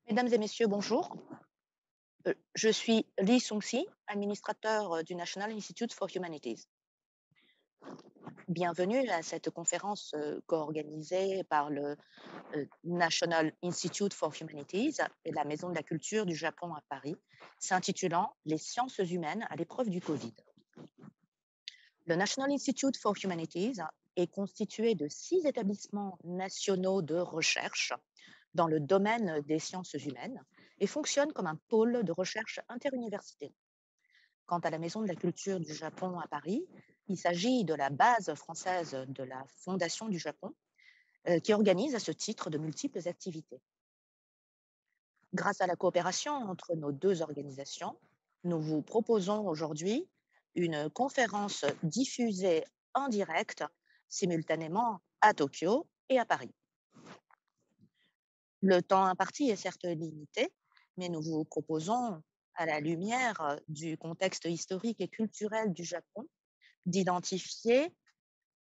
Mesdames et messieurs, bonjour. Je suis Lee Sung-si, administrateur du National Institute for Humanities. Bienvenue à cette conférence co-organisée par le National Institute for Humanities et la Maison de la Culture du Japon à Paris, s'intitulant Les sciences humaines à l'épreuve du Covid. Le National Institute for Humanities est constitué de 6 établissements nationaux de recherche dans le domaine des sciences humaines et fonctionne comme un pôle de recherche interuniversitaire. Quant à la Maison de la Culture du Japon à Paris, il s'agit de la base française de la Fondation du Japon, qui organise à ce titre de multiples activités. Grâce à la coopération entre nos deux organisations, nous vous proposons aujourd'hui une conférence diffusée en direct simultanément à Tokyo et à Paris. Le temps imparti est certes limité, mais nous vous proposons, à la lumière du contexte historique et culturel du Japon, d'identifier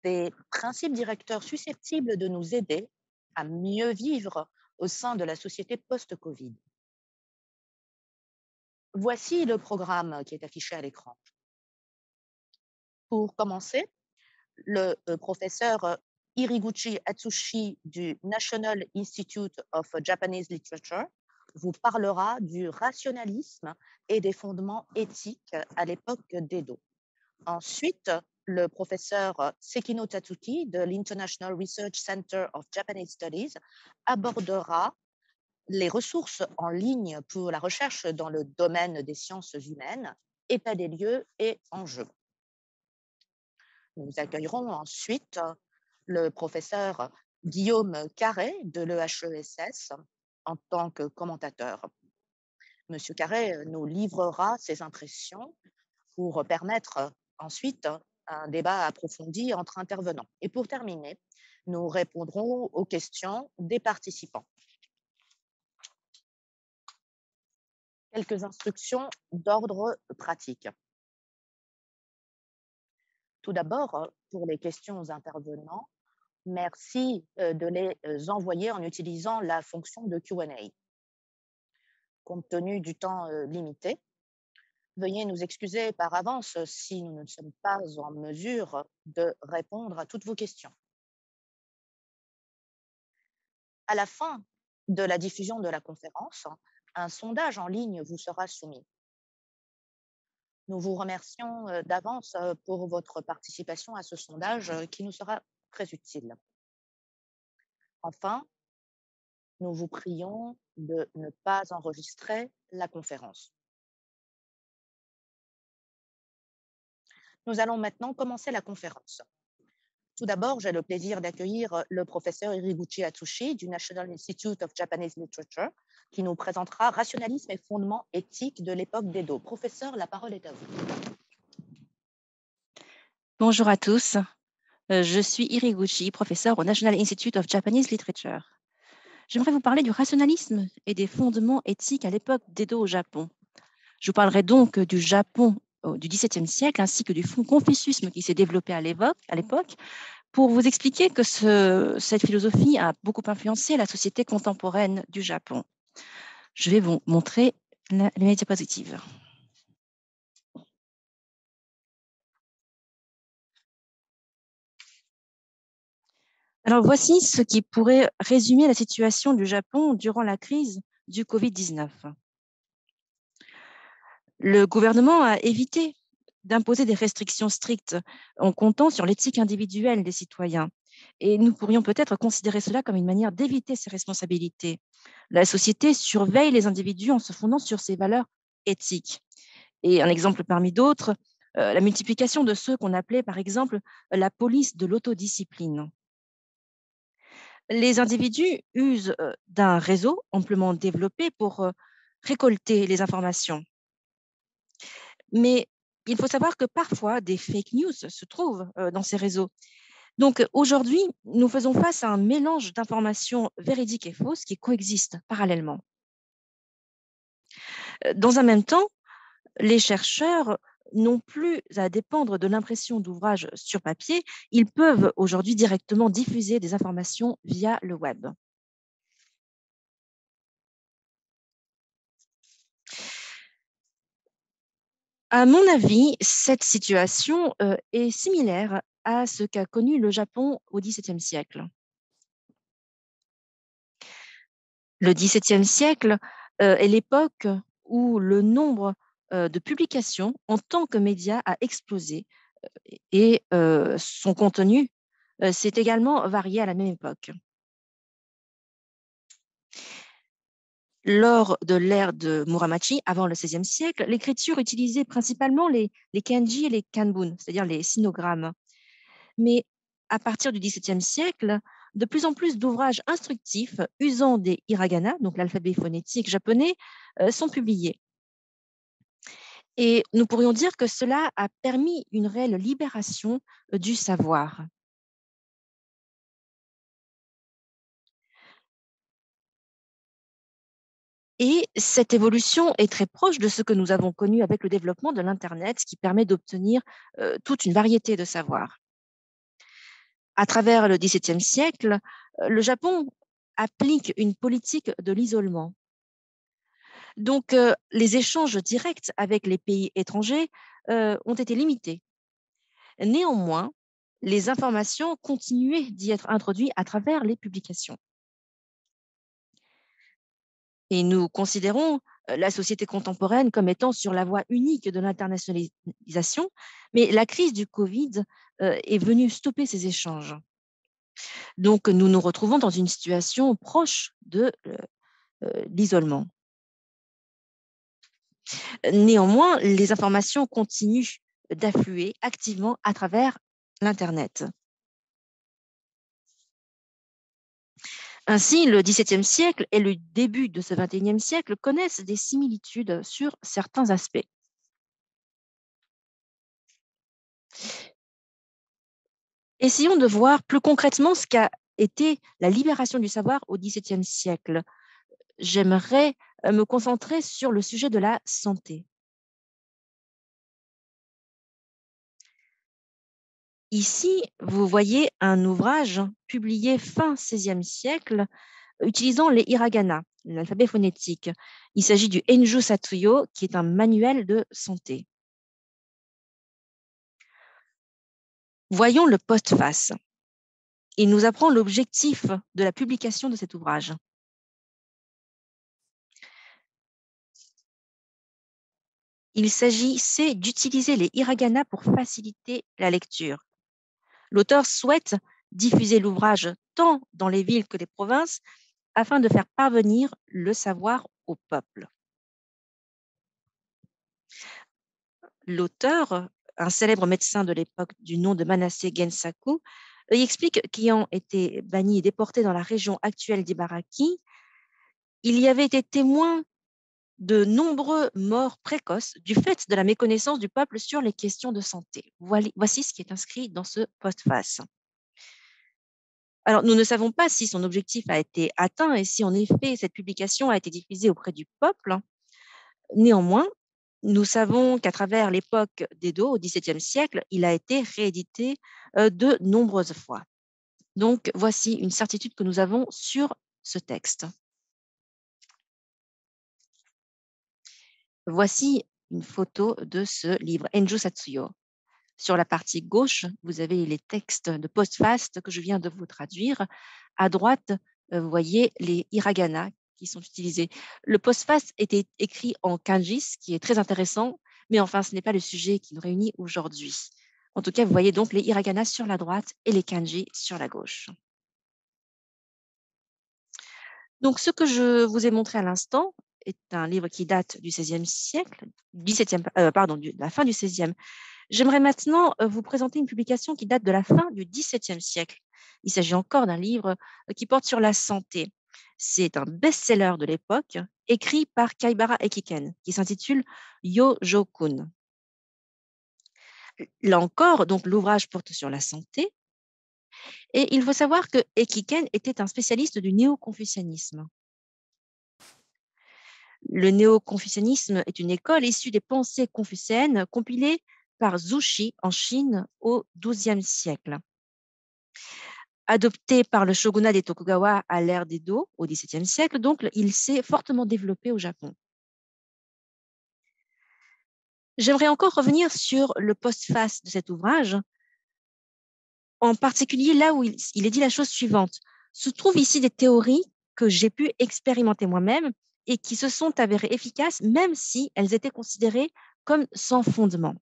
des principes directeurs susceptibles de nous aider à mieux vivre au sein de la société post-Covid. Voici le programme qui est affiché à l'écran. Pour commencer, le professeur Iriguchi Atsushi du National Institute of Japanese Literature vous parlera du rationalisme et des fondements éthiques à l'époque d'Edo. Ensuite, le professeur Sekino Tatsuki de l'International Research Center of Japanese Studies abordera les ressources en ligne pour la recherche dans le domaine des sciences humaines, état des lieux et enjeux. Nous accueillerons ensuite le professeur Guillaume Carré de l'EHESS en tant que commentateur. Monsieur Carré nous livrera ses impressions pour permettre ensuite un débat approfondi entre intervenants. Et pour terminer, nous répondrons aux questions des participants. Quelques instructions d'ordre pratique. Tout d'abord, pour les questions aux intervenants, merci de les envoyer en utilisant la fonction de Q&A. Compte tenu du temps limité, veuillez nous excuser par avance si nous ne sommes pas en mesure de répondre à toutes vos questions. À la fin de la diffusion de la conférence, un sondage en ligne vous sera soumis. Nous vous remercions d'avance pour votre participation à ce sondage qui nous sera très utile. Enfin, nous vous prions de ne pas enregistrer la conférence. Nous allons maintenant commencer la conférence. Tout d'abord, j'ai le plaisir d'accueillir le professeur Iriguchi Atsushi du National Institute of Japanese Literature, qui nous présentera Rationalisme et fondements éthiques de l'époque d'Edo. Professeur, la parole est à vous. Bonjour à tous, je suis Iriguchi, professeur au National Institute of Japanese Literature. J'aimerais vous parler du rationalisme et des fondements éthiques à l'époque d'Edo au Japon. Je vous parlerai donc du Japon du XVIIe siècle ainsi que du confucianisme qui s'est développé à l'époque pour vous expliquer que cette philosophie a beaucoup influencé la société contemporaine du Japon. Je vais vous montrer les diapositives. Alors voici ce qui pourrait résumer la situation du Japon durant la crise du Covid-19. Le gouvernement a évité d'imposer des restrictions strictes en comptant sur l'éthique individuelle des citoyens. Et nous pourrions peut-être considérer cela comme une manière d'éviter ces responsabilités. La société surveille les individus en se fondant sur ses valeurs éthiques. Et un exemple parmi d'autres, la multiplication de ceux qu'on appelait par exemple la police de l'autodiscipline. Les individus usent d'un réseau amplement développé pour récolter les informations. Mais il faut savoir que parfois, des fake news se trouvent dans ces réseaux. Donc aujourd'hui, nous faisons face à un mélange d'informations véridiques et fausses qui coexistent parallèlement. Dans un même temps, les chercheurs n'ont plus à dépendre de l'impression d'ouvrages sur papier. Ils peuvent aujourd'hui directement diffuser des informations via le web. À mon avis, cette situation est similaire à ce qu'a connu le Japon au XVIIe siècle. Le XVIIe siècle est l'époque où le nombre de publications en tant que média a explosé et son contenu s'est également varié à la même époque. Lors de l'ère de Muromachi, avant le XVIe siècle, l'écriture utilisait principalement les kanji et les kanbun, c'est-à-dire les sinogrammes. Mais à partir du XVIIe siècle, de plus en plus d'ouvrages instructifs usant des hiragana, donc l'alphabet phonétique japonais, sont publiés. Et nous pourrions dire que cela a permis une réelle libération du savoir. Et cette évolution est très proche de ce que nous avons connu avec le développement de l'Internet, qui permet d'obtenir toute une variété de savoirs. À travers le XVIIe siècle, le Japon applique une politique de l'isolement. Donc, les échanges directs avec les pays étrangers ont été limités. Néanmoins, les informations continuaient d'y être introduites à travers les publications. Et nous considérons la société contemporaine comme étant sur la voie unique de l'internationalisation, mais la crise du Covid est venue stopper ces échanges. Donc, nous nous retrouvons dans une situation proche de l'isolement. Néanmoins, les informations continuent d'affluer activement à travers l'Internet. Ainsi, le XVIIe siècle et le début de ce XXIe siècle connaissent des similitudes sur certains aspects. Essayons de voir plus concrètement ce qu'a été la libération du savoir au XVIIe siècle. J'aimerais me concentrer sur le sujet de la santé. Ici, vous voyez un ouvrage publié fin XVIe siècle utilisant les hiragana, l'alphabet phonétique. Il s'agit du Enju Satsuyo, qui est un manuel de santé. Voyons le postface. Il nous apprend l'objectif de la publication de cet ouvrage. Il s'agissait d'utiliser les hiragana pour faciliter la lecture. L'auteur souhaite diffuser l'ouvrage tant dans les villes que les provinces afin de faire parvenir le savoir au peuple. L'auteur, un célèbre médecin de l'époque du nom de Manasseh Gensaku, y explique qu'ayant été banni et déporté dans la région actuelle d'Ibaraki, il y avait été témoin de nombreux morts précoces du fait de la méconnaissance du peuple sur les questions de santé. Voici ce qui est inscrit dans ce postface. Alors, nous ne savons pas si son objectif a été atteint et si en effet cette publication a été diffusée auprès du peuple. Néanmoins, nous savons qu'à travers l'époque d'Edo, au XVIIe siècle, il a été réédité de nombreuses fois. Donc, voici une certitude que nous avons sur ce texte. Voici une photo de ce livre, Enju Satsuyo. Sur la partie gauche, vous avez les textes de postface que je viens de vous traduire. À droite, vous voyez les hiragana qui sont utilisés. Le postface était écrit en kanji, ce qui est très intéressant, mais enfin, ce n'est pas le sujet qui nous réunit aujourd'hui. En tout cas, vous voyez donc les hiragana sur la droite et les kanji sur la gauche. Donc, ce que je vous ai montré à l'instant est un livre qui date du XVIe siècle, de la fin du XVIe. J'aimerais maintenant vous présenter une publication qui date de la fin du XVIIe siècle. Il s'agit encore d'un livre qui porte sur la santé. C'est un best-seller de l'époque, écrit par Kaibara Ekiken, qui s'intitule Yo-Jokun. Là encore, donc l'ouvrage porte sur la santé, et il faut savoir que Ekiken était un spécialiste du néo-confucianisme. Le néo-confucianisme est une école issue des pensées confucéennes compilées par Zhu Xi en Chine au XIIe siècle. Adopté par le shogunat des Tokugawa à l'ère d'Edo au XVIIe siècle, donc il s'est fortement développé au Japon. J'aimerais encore revenir sur le postface de cet ouvrage, en particulier là où il est dit la chose suivante. Se trouvent ici des théories que j'ai pu expérimenter moi-même et qui se sont avérées efficaces même si elles étaient considérées comme sans fondement.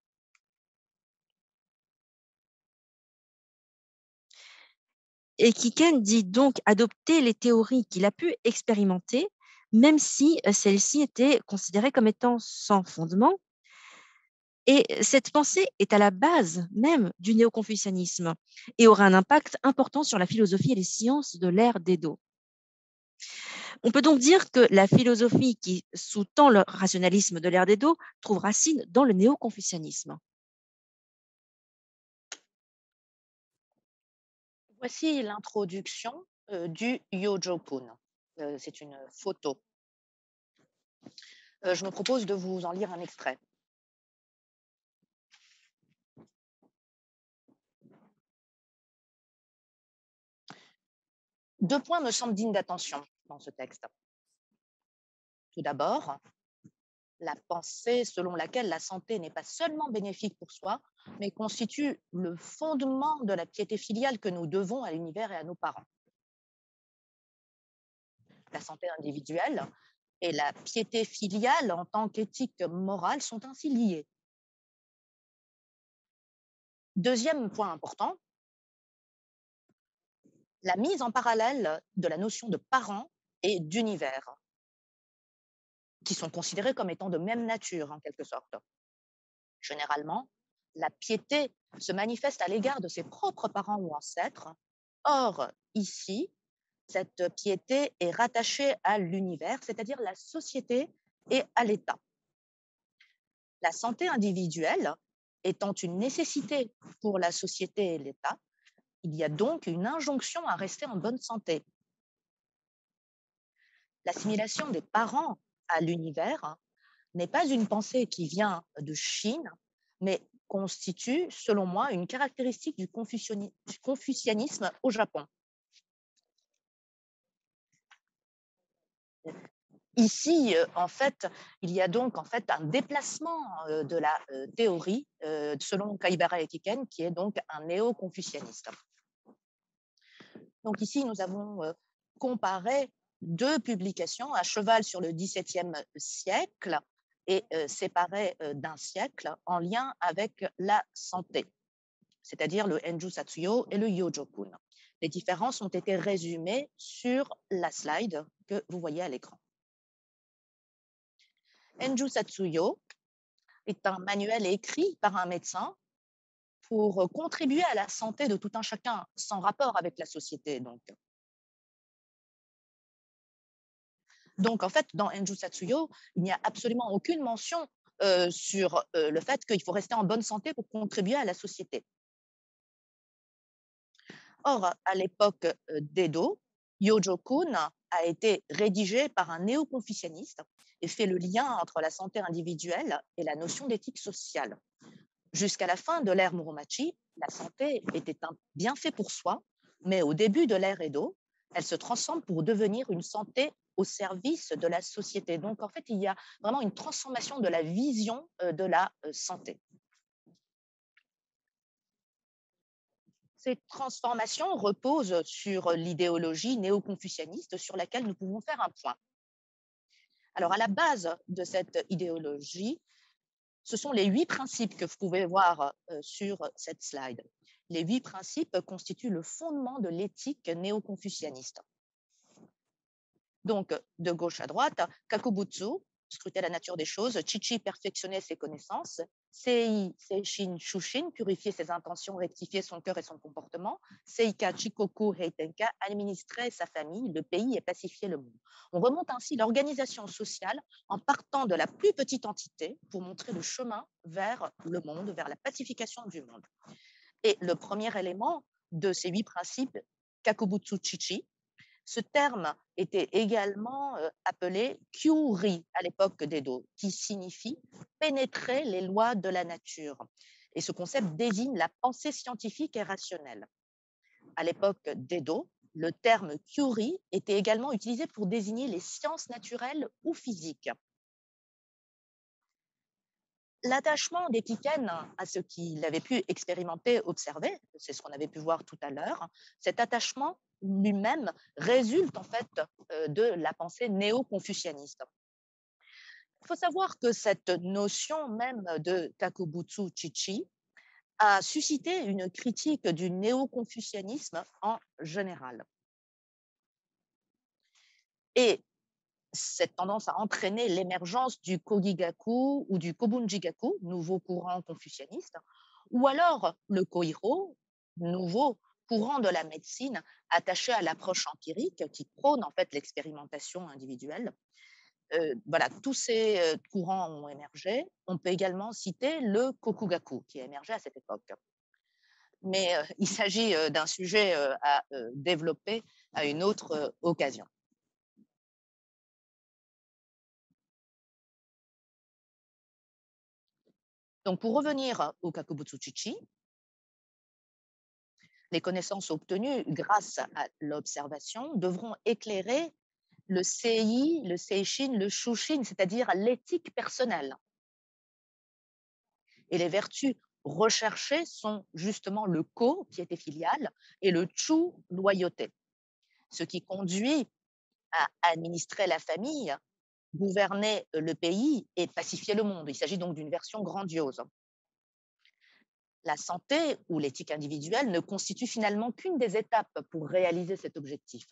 Et Kiken dit donc adopter les théories qu'il a pu expérimenter, même si celles-ci étaient considérées comme étant sans fondement. Et cette pensée est à la base même du néo-confucianisme et aura un impact important sur la philosophie et les sciences de l'ère d'Edo. On peut donc dire que la philosophie qui sous-tend le rationalisme de l'ère d'Edo trouve racine dans le néo-confucianisme. Voici l'introduction du Yojokun. C'est une photo. Je me propose de vous en lire un extrait. Deux points me semblent dignes d'attention dans ce texte. Tout d'abord, la pensée selon laquelle la santé n'est pas seulement bénéfique pour soi, mais constitue le fondement de la piété filiale que nous devons à l'univers et à nos parents. La santé individuelle et la piété filiale en tant qu'éthique morale sont ainsi liées. Deuxième point important, la mise en parallèle de la notion de parent et d'univers, qui sont considérés comme étant de même nature en quelque sorte. Généralement, la piété se manifeste à l'égard de ses propres parents ou ancêtres. Or, ici, cette piété est rattachée à l'univers, c'est-à-dire la société et à l'État. La santé individuelle étant une nécessité pour la société et l'État, il y a donc une injonction à rester en bonne santé. L'assimilation des parents à l'univers n'est pas une pensée qui vient de Chine, mais constitue, selon moi, une caractéristique du confucianisme au Japon. Ici, en fait, il y a donc en fait un déplacement de la théorie selon Kaibara Ekiken, qui est donc un néo-confucianiste. Donc ici, nous avons comparé deux publications à cheval sur le XVIIe siècle et séparées d'un siècle en lien avec la santé, c'est-à-dire le Enju Satsuyo et le Yojokun. Les différences ont été résumées sur la slide que vous voyez à l'écran. Enju Satsuyo est un manuel écrit par un médecin pour contribuer à la santé de tout un chacun, sans rapport avec la société. Donc en fait, dans Enju Satsuyo, il n'y a absolument aucune mention sur le fait qu'il faut rester en bonne santé pour contribuer à la société. Or, à l'époque d'Edo, Yojokun a été rédigé par un néo-confucianiste et fait le lien entre la santé individuelle et la notion d'éthique sociale. Jusqu'à la fin de l'ère Muromachi, la santé était un bienfait pour soi, mais au début de l'ère Edo, elle se transforme pour devenir une santé au service de la société. Donc, en fait, il y a vraiment une transformation de la vision de la santé. Cette transformation repose sur l'idéologie néo-confucianiste sur laquelle nous pouvons faire un point. Alors, à la base de cette idéologie, ce sont les 8 principes que vous pouvez voir sur cette slide. Les 8 principes constituent le fondement de l'éthique néo-confucianiste. Donc, de gauche à droite, Kakubutsu, scruter la nature des choses, Chichi, perfectionner ses connaissances, Sei, Seishin, Shushin, purifier ses intentions, rectifier son cœur et son comportement, Seika, Chikoku, Heitenka, administrer sa famille, le pays et pacifier le monde. On remonte ainsi l'organisation sociale en partant de la plus petite entité pour montrer le chemin vers le monde, vers la pacification du monde. Et le premier élément de ces 8 principes, Kakubutsu Chichi, ce terme était également appelé kyuri à l'époque d'Edo, qui signifie pénétrer les lois de la nature. Et ce concept désigne la pensée scientifique et rationnelle. À l'époque d'Edo, le terme kyuri était également utilisé pour désigner les sciences naturelles ou physiques. L'attachement des Kiken à ce qu'il avait pu expérimenter, observer, c'est ce qu'on avait pu voir tout à l'heure, cet attachement lui-même résulte en fait de la pensée néo-confucianiste. Il faut savoir que cette notion même de Kakubutsu Chichi a suscité une critique du néo-confucianisme en général. Et cette tendance a entraîné l'émergence du Kogigaku ou du Kobunjigaku, nouveau courant confucianiste, ou alors le Koiho, nouveau courant de la médecine attaché à l'approche empirique qui prône en fait l'expérimentation individuelle. Voilà, tous ces courants ont émergé. On peut également citer le Kokugaku qui a émergé à cette époque. Mais il s'agit d'un sujet à développer à une autre occasion. Donc, pour revenir au Kakubutsu Chichi, les connaissances obtenues grâce à l'observation devront éclairer le sei, le seishin, le shushin, c'est-à-dire l'éthique personnelle. Et les vertus recherchées sont justement le ko, qui était filial, et le chu, loyauté, ce qui conduit à administrer la famille, gouverner le pays et pacifier le monde. Il s'agit donc d'une version grandiose. La santé ou l'éthique individuelle ne constitue finalement qu'une des étapes pour réaliser cet objectif.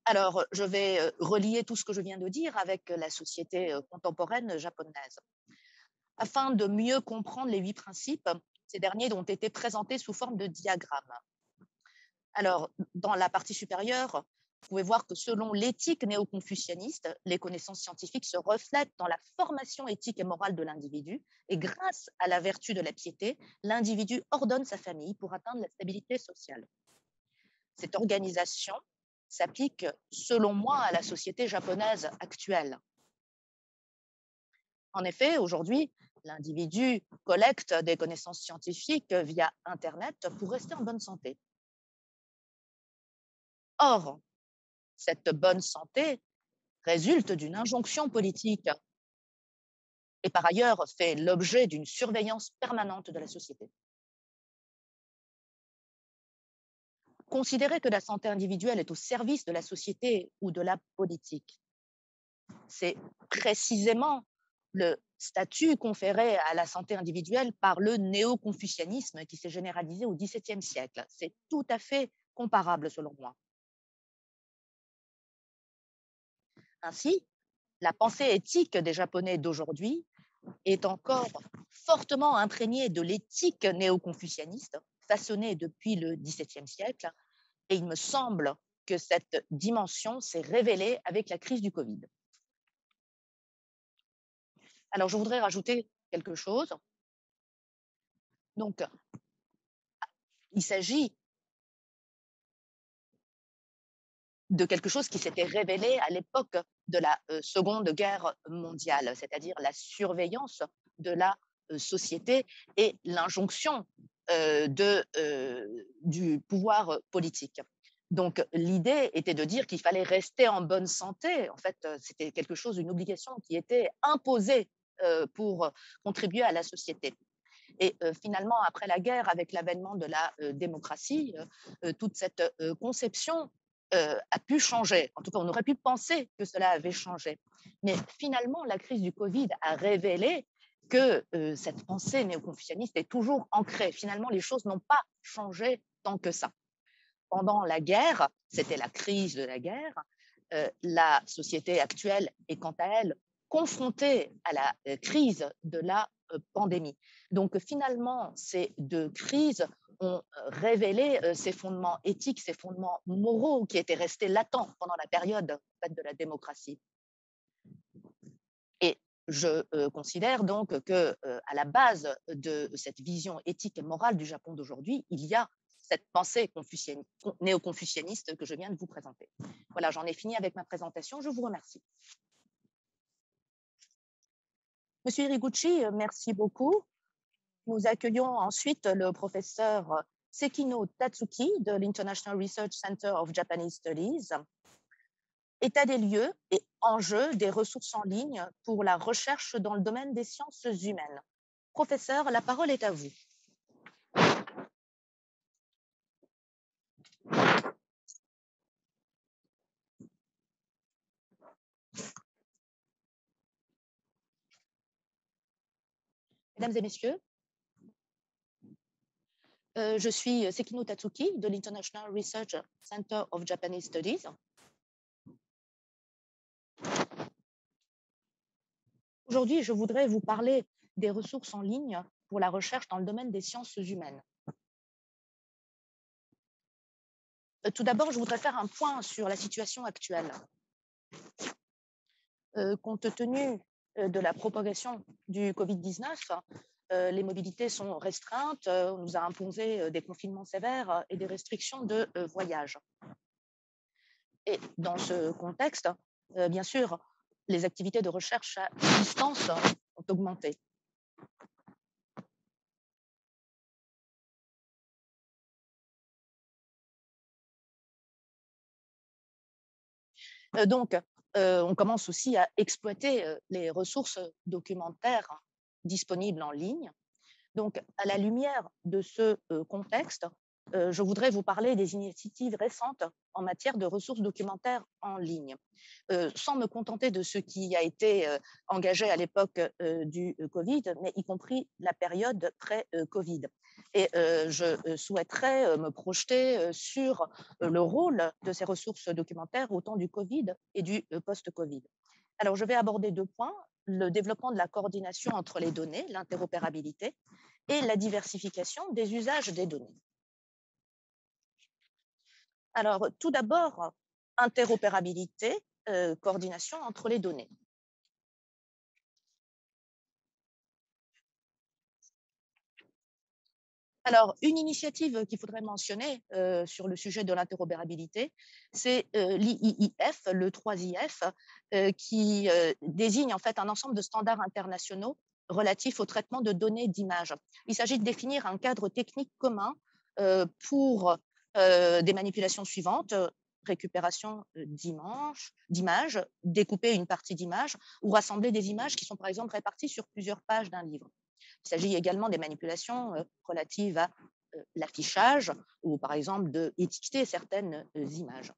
Alors, je vais relier tout ce que je viens de dire avec la société contemporaine japonaise. Afin de mieux comprendre les 8 principes, ces derniers ont été présentés sous forme de diagramme. Alors, dans la partie supérieure, vous pouvez voir que selon l'éthique néo-confucianiste, les connaissances scientifiques se reflètent dans la formation éthique et morale de l'individu, et grâce à la vertu de la piété, l'individu ordonne sa famille pour atteindre la stabilité sociale. Cette organisation s'applique, selon moi, à la société japonaise actuelle. En effet, aujourd'hui, l'individu collecte des connaissances scientifiques via Internet pour rester en bonne santé. Or, cette bonne santé résulte d'une injonction politique et par ailleurs fait l'objet d'une surveillance permanente de la société. Considérer que la santé individuelle est au service de la société ou de la politique, c'est précisément le statut conféré à la santé individuelle par le néo-confucianisme qui s'est généralisé au XVIIe siècle. C'est tout à fait comparable selon moi. Ainsi, la pensée éthique des Japonais d'aujourd'hui est encore fortement imprégnée de l'éthique néo-confucianiste façonnée depuis le XVIIe siècle, et il me semble que cette dimension s'est révélée avec la crise du Covid. Alors, je voudrais rajouter quelque chose. Donc, il s'agit de quelque chose qui s'était révélé à l'époque de la Seconde Guerre mondiale, c'est-à-dire la surveillance de la société et l'injonction du pouvoir politique. Donc, l'idée était de dire qu'il fallait rester en bonne santé. En fait, c'était quelque chose, une obligation qui était imposée pour contribuer à la société. Et finalement, après la guerre, avec l'avènement de la démocratie, toute cette conception a pu changer. En tout cas, on aurait pu penser que cela avait changé. Mais finalement, la crise du Covid a révélé que cette pensée néo-confucianiste est toujours ancrée. Finalement, les choses n'ont pas changé tant que ça. Pendant la guerre, c'était la crise de la guerre, la société actuelle est quant à elle confrontée à la crise de la pandémie. Donc finalement, ces 2 crises ont révélé ces fondements éthiques, ces fondements moraux qui étaient restés latents pendant la période en fait, de la démocratie. Et je considère donc que à la base de cette vision éthique et morale du Japon d'aujourd'hui, il y a cette pensée néo-confucianiste que je viens de vous présenter. Voilà, j'en ai fini avec ma présentation. Je vous remercie. Monsieur Iriguchi, merci beaucoup. Nous accueillons ensuite le professeur Sekino Tatsuki de l'International Research Center of Japanese Studies. État des lieux et enjeux des ressources en ligne pour la recherche dans le domaine des sciences humaines. Professeur, la parole est à vous. Mesdames et messieurs, je suis Sekino Tatsuki de l'International Research Center of Japanese Studies. Aujourd'hui, je voudrais vous parler des ressources en ligne pour la recherche dans le domaine des sciences humaines. Tout d'abord, je voudrais faire un point sur la situation actuelle. Compte tenu de la propagation du Covid-19, les mobilités sont restreintes, on nous a imposé des confinements sévères et des restrictions de voyage. Et dans ce contexte, bien sûr, les activités de recherche à distance ont augmenté. Donc, on commence aussi à exploiter les ressources documentaires disponibles en ligne. Donc, à la lumière de ce contexte, je voudrais vous parler des initiatives récentes en matière de ressources documentaires en ligne. Sans me contenter de ce qui a été engagé à l'époque du Covid, mais y compris la période pré-Covid. Et je souhaiterais me projeter sur le rôle de ces ressources documentaires au temps du Covid et du post-Covid. Alors, je vais aborder 2 points, le développement de la coordination entre les données, l'interopérabilité, et la diversification des usages des données. Alors, tout d'abord, interopérabilité, coordination entre les données. Alors, une initiative qu'il faudrait mentionner sur le sujet de l'interopérabilité, c'est l'IIIF, le 3IF, qui désigne en fait un ensemble de standards internationaux relatifs au traitement de données d'images. Il s'agit de définir un cadre technique commun pour des manipulations suivantes, récupération d'images, découper une partie d'image ou rassembler des images qui sont par exemple réparties sur plusieurs pages d'un livre. Il s'agit également des manipulations relatives à l'affichage ou par exemple d'étiqueter certaines images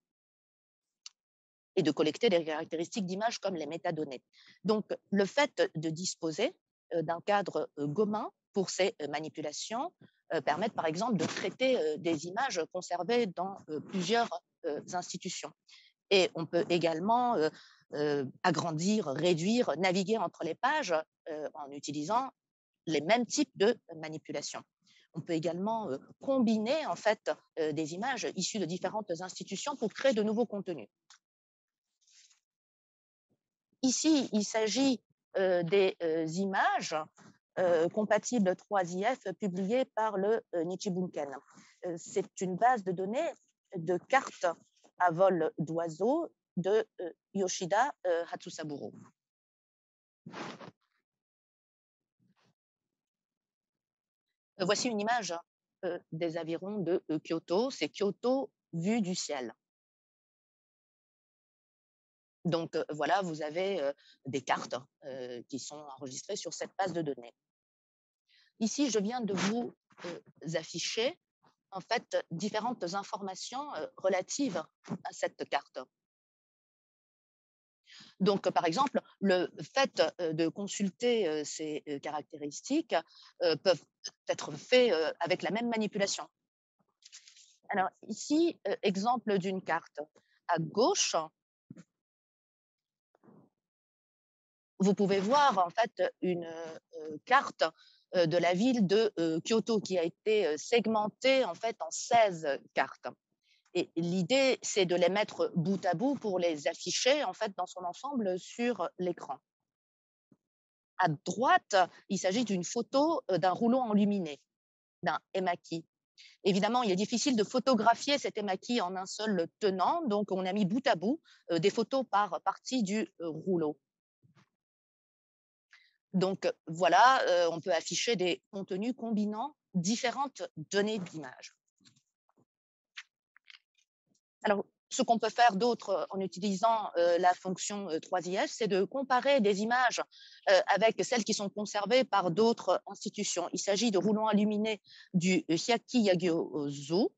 et de collecter des caractéristiques d'images comme les métadonnées. Donc, le fait de disposer d'un cadre commun pour ces manipulations permet par exemple de traiter des images conservées dans plusieurs institutions. Et on peut également agrandir, réduire, naviguer entre les pages en utilisant les mêmes types de manipulations. On peut également combiner en fait des images issues de différentes institutions pour créer de nouveaux contenus. Ici, il s'agit des images compatibles 3IF publiées par le Nichibunken. C'est une base de données de cartes à vol d'oiseaux de Yoshida Hatsusaburo. Voici une image des avirons de Kyoto. C'est Kyoto vu du ciel. Donc voilà, vous avez des cartes qui sont enregistrées sur cette base de données. Ici, je viens de vous afficher en fait différentes informations relatives à cette carte. Donc, par exemple, le fait de consulter ces caractéristiques peuvent être faits avec la même manipulation. Alors ici, exemple d'une carte. À gauche, vous pouvez voir en fait une carte de la ville de Kyoto qui a été segmentée en fait en 16 cartes. Et l'idée, c'est de les mettre bout à bout pour les afficher en fait dans son ensemble sur l'écran. À droite, il s'agit d'une photo d'un rouleau enluminé, d'un emaki. Évidemment, il est difficile de photographier cet emaki en un seul tenant, donc on a mis bout à bout des photos par partie du rouleau. Donc voilà, on peut afficher des contenus combinant différentes données d'image. Alors, ce qu'on peut faire d'autre en utilisant la fonction 3IF, c'est de comparer des images avec celles qui sont conservées par d'autres institutions. Il s'agit de rouleaux illuminés du Hyakki Yagyo-zo.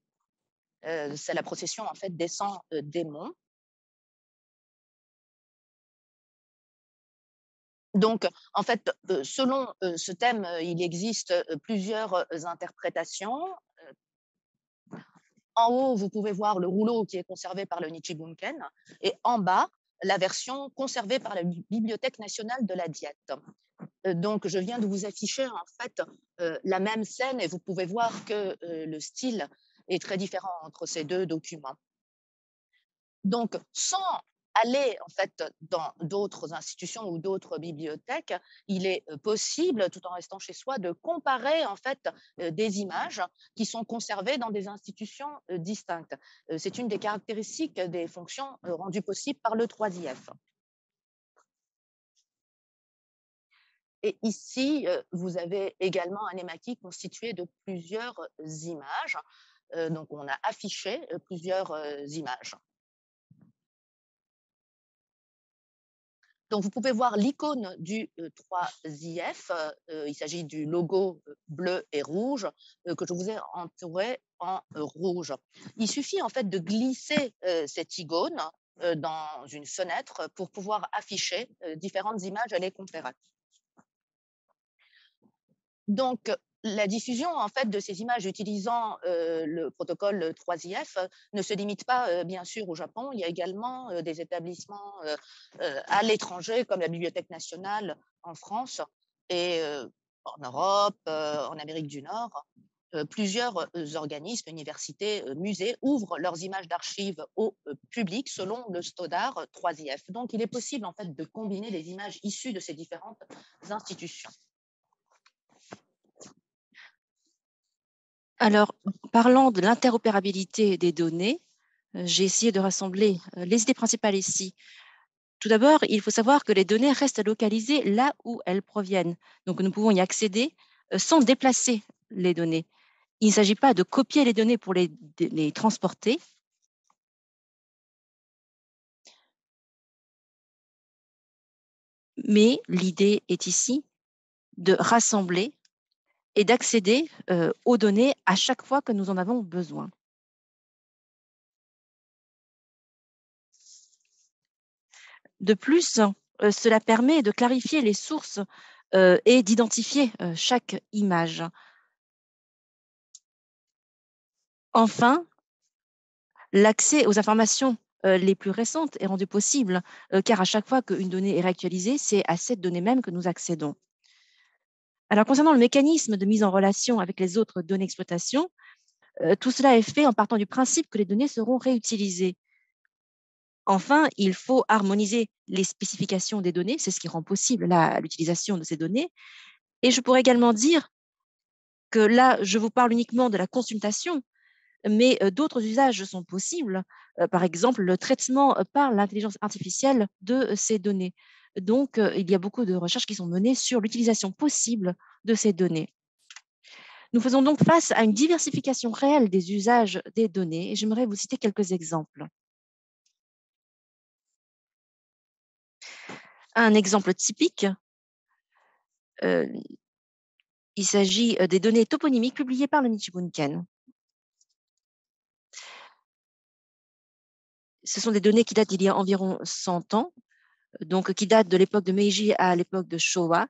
C'est la procession en fait descend des monts. Donc, en fait, selon ce thème, il existe plusieurs interprétations. En haut, vous pouvez voir le rouleau qui est conservé par le Nichibunken et en bas, la version conservée par la Bibliothèque nationale de la Diète. Donc, je viens de vous afficher en fait la même scène et vous pouvez voir que le style est très différent entre ces deux documents. Donc, sans aller en fait dans d'autres institutions ou d'autres bibliothèques, il est possible, tout en restant chez soi, de comparer en fait des images qui sont conservées dans des institutions distinctes. C'est une des caractéristiques des fonctions rendues possibles par le 3IF. Et ici, vous avez également un emaki constitué de plusieurs images. Donc, on a affiché plusieurs images. Donc, vous pouvez voir l'icône du 3IF. Il s'agit du logo bleu et rouge que je vous ai entouré en rouge. Il suffit en fait de glisser cette icône dans une fenêtre pour pouvoir afficher différentes images et les comparer. Donc, la diffusion en fait de ces images utilisant le protocole 3IF ne se limite pas bien sûr au Japon. Il y a également des établissements à l'étranger comme la Bibliothèque nationale en France et en Europe, en Amérique du Nord. Plusieurs organismes, universités, musées ouvrent leurs images d'archives au public selon le standard 3IF. Donc, il est possible en fait de combiner les images issues de ces différentes institutions. Alors, parlant de l'interopérabilité des données, j'ai essayé de rassembler les idées principales ici. Tout d'abord, il faut savoir que les données restent localisées là où elles proviennent. Donc, nous pouvons y accéder sans déplacer les données. Il ne s'agit pas de copier les données pour les transporter, mais l'idée est ici de rassembler et d'accéder aux données à chaque fois que nous en avons besoin. De plus, cela permet de clarifier les sources et d'identifier chaque image. Enfin, l'accès aux informations les plus récentes est rendu possible car à chaque fois qu'une donnée est réactualisée, c'est à cette donnée même que nous accédons. Alors, concernant le mécanisme de mise en relation avec les autres données d'exploitation, tout cela est fait en partant du principe que les données seront réutilisées. Enfin, il faut harmoniser les spécifications des données, c'est ce qui rend possible l'utilisation de ces données. Et je pourrais également dire que là, je vous parle uniquement de la consultation, mais d'autres usages sont possibles. Par exemple, le traitement par l'intelligence artificielle de ces données. Donc, il y a beaucoup de recherches qui sont menées sur l'utilisation possible de ces données. Nous faisons donc face à une diversification réelle des usages des données et j'aimerais vous citer quelques exemples. Un exemple typique, euh, il s'agit des données toponymiques publiées par le Nichibunken. Ce sont des données qui datent d'il y a environ 100 ans, donc qui datent de l'époque de Meiji à l'époque de Showa.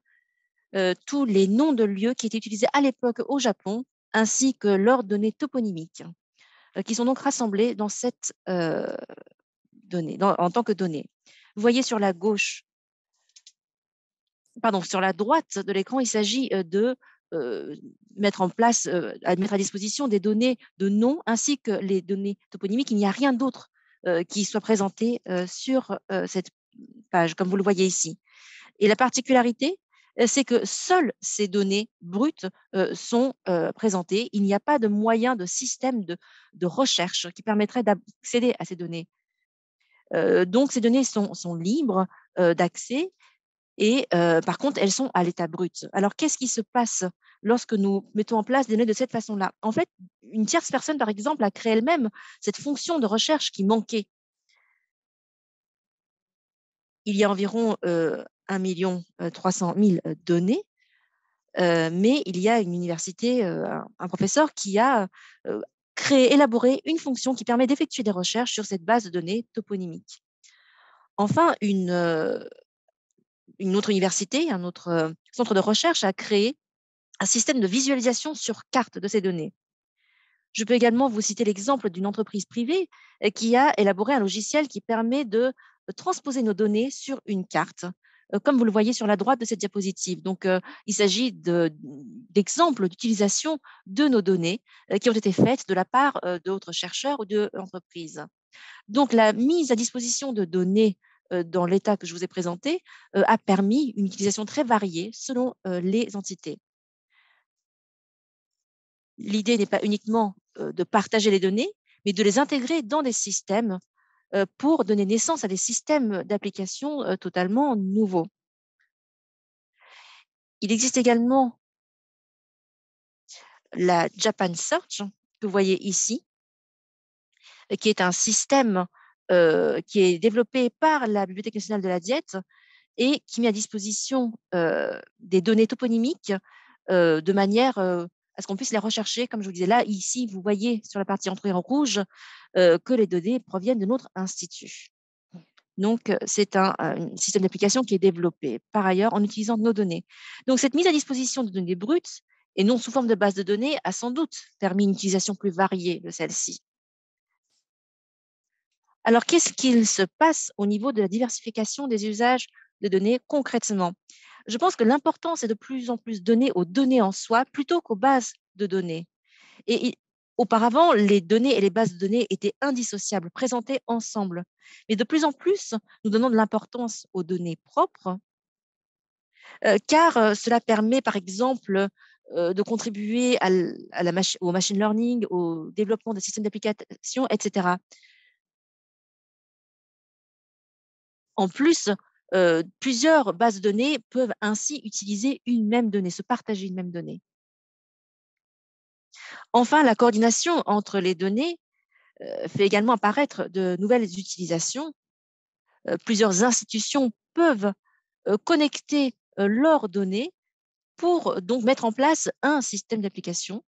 Tous les noms de lieux qui étaient utilisés à l'époque au Japon, ainsi que leurs données toponymiques, qui sont donc rassemblées dans cette donnée, en tant que données. Vous voyez sur la gauche, pardon, sur la droite de l'écran, il s'agit de mettre à disposition des données de nom ainsi que les données toponymiques. Il n'y a rien d'autre qui soit présenté sur cette page, comme vous le voyez ici. Et la particularité, c'est que seules ces données brutes sont présentées. Il n'y a pas de moyen de système de recherche qui permettrait d'accéder à ces données. Donc, ces données sont libres d'accès Et par contre, elles sont à l'état brut. Alors, qu'est-ce qui se passe lorsque nous mettons en place des données de cette façon-là? En fait, une tierce personne, par exemple, a créé elle-même cette fonction de recherche qui manquait. Il y a environ 1 300 000 données, mais il y a une université, un professeur qui a euh, créé, élaboré une fonction qui permet d'effectuer des recherches sur cette base de données toponymique. Enfin, une autre université, un autre centre de recherche a créé un système de visualisation sur carte de ces données. Je peux également vous citer l'exemple d'une entreprise privée qui a élaboré un logiciel qui permet de transposer nos données sur une carte, comme vous le voyez sur la droite de cette diapositive. Donc, il s'agit d'exemples d'utilisation de nos données qui ont été faites de la part d'autres chercheurs ou d'entreprises. Donc, la mise à disposition de données dans l'état que je vous ai présenté a permis une utilisation très variée selon les entités. L'idée n'est pas uniquement de partager les données, mais de les intégrer dans des systèmes pour donner naissance à des systèmes d'application totalement nouveaux. Il existe également la Japan Search, que vous voyez ici, qui est un système qui est développé par la Bibliothèque nationale de la Diète et qui met à disposition des données toponymiques de manière à ce qu'on puisse les rechercher. Comme je vous disais là, ici, vous voyez sur la partie entrée en rouge que les données proviennent de notre institut. Donc, c'est un système d'application qui est développé par ailleurs en utilisant nos données. Donc, cette mise à disposition de données brutes et non sous forme de base de données a sans doute permis une utilisation plus variée de celle-ci. Alors, qu'est-ce qu'il se passe au niveau de la diversification des usages de données concrètement? Je pense que l'important, c'est de plus en plus donner aux données en soi plutôt qu'aux bases de données. Et auparavant, les données et les bases de données étaient indissociables, présentées ensemble. Mais de plus en plus, nous donnons de l'importance aux données propres, car cela permet, par exemple, de contribuer au machine learning, au développement des systèmes d'application, etc. En plus, plusieurs bases de données peuvent ainsi utiliser une même donnée, se partager une même donnée. Enfin, la coordination entre les données fait également apparaître de nouvelles utilisations. Plusieurs institutions peuvent connecter leurs données pour donc mettre en place un système d'application.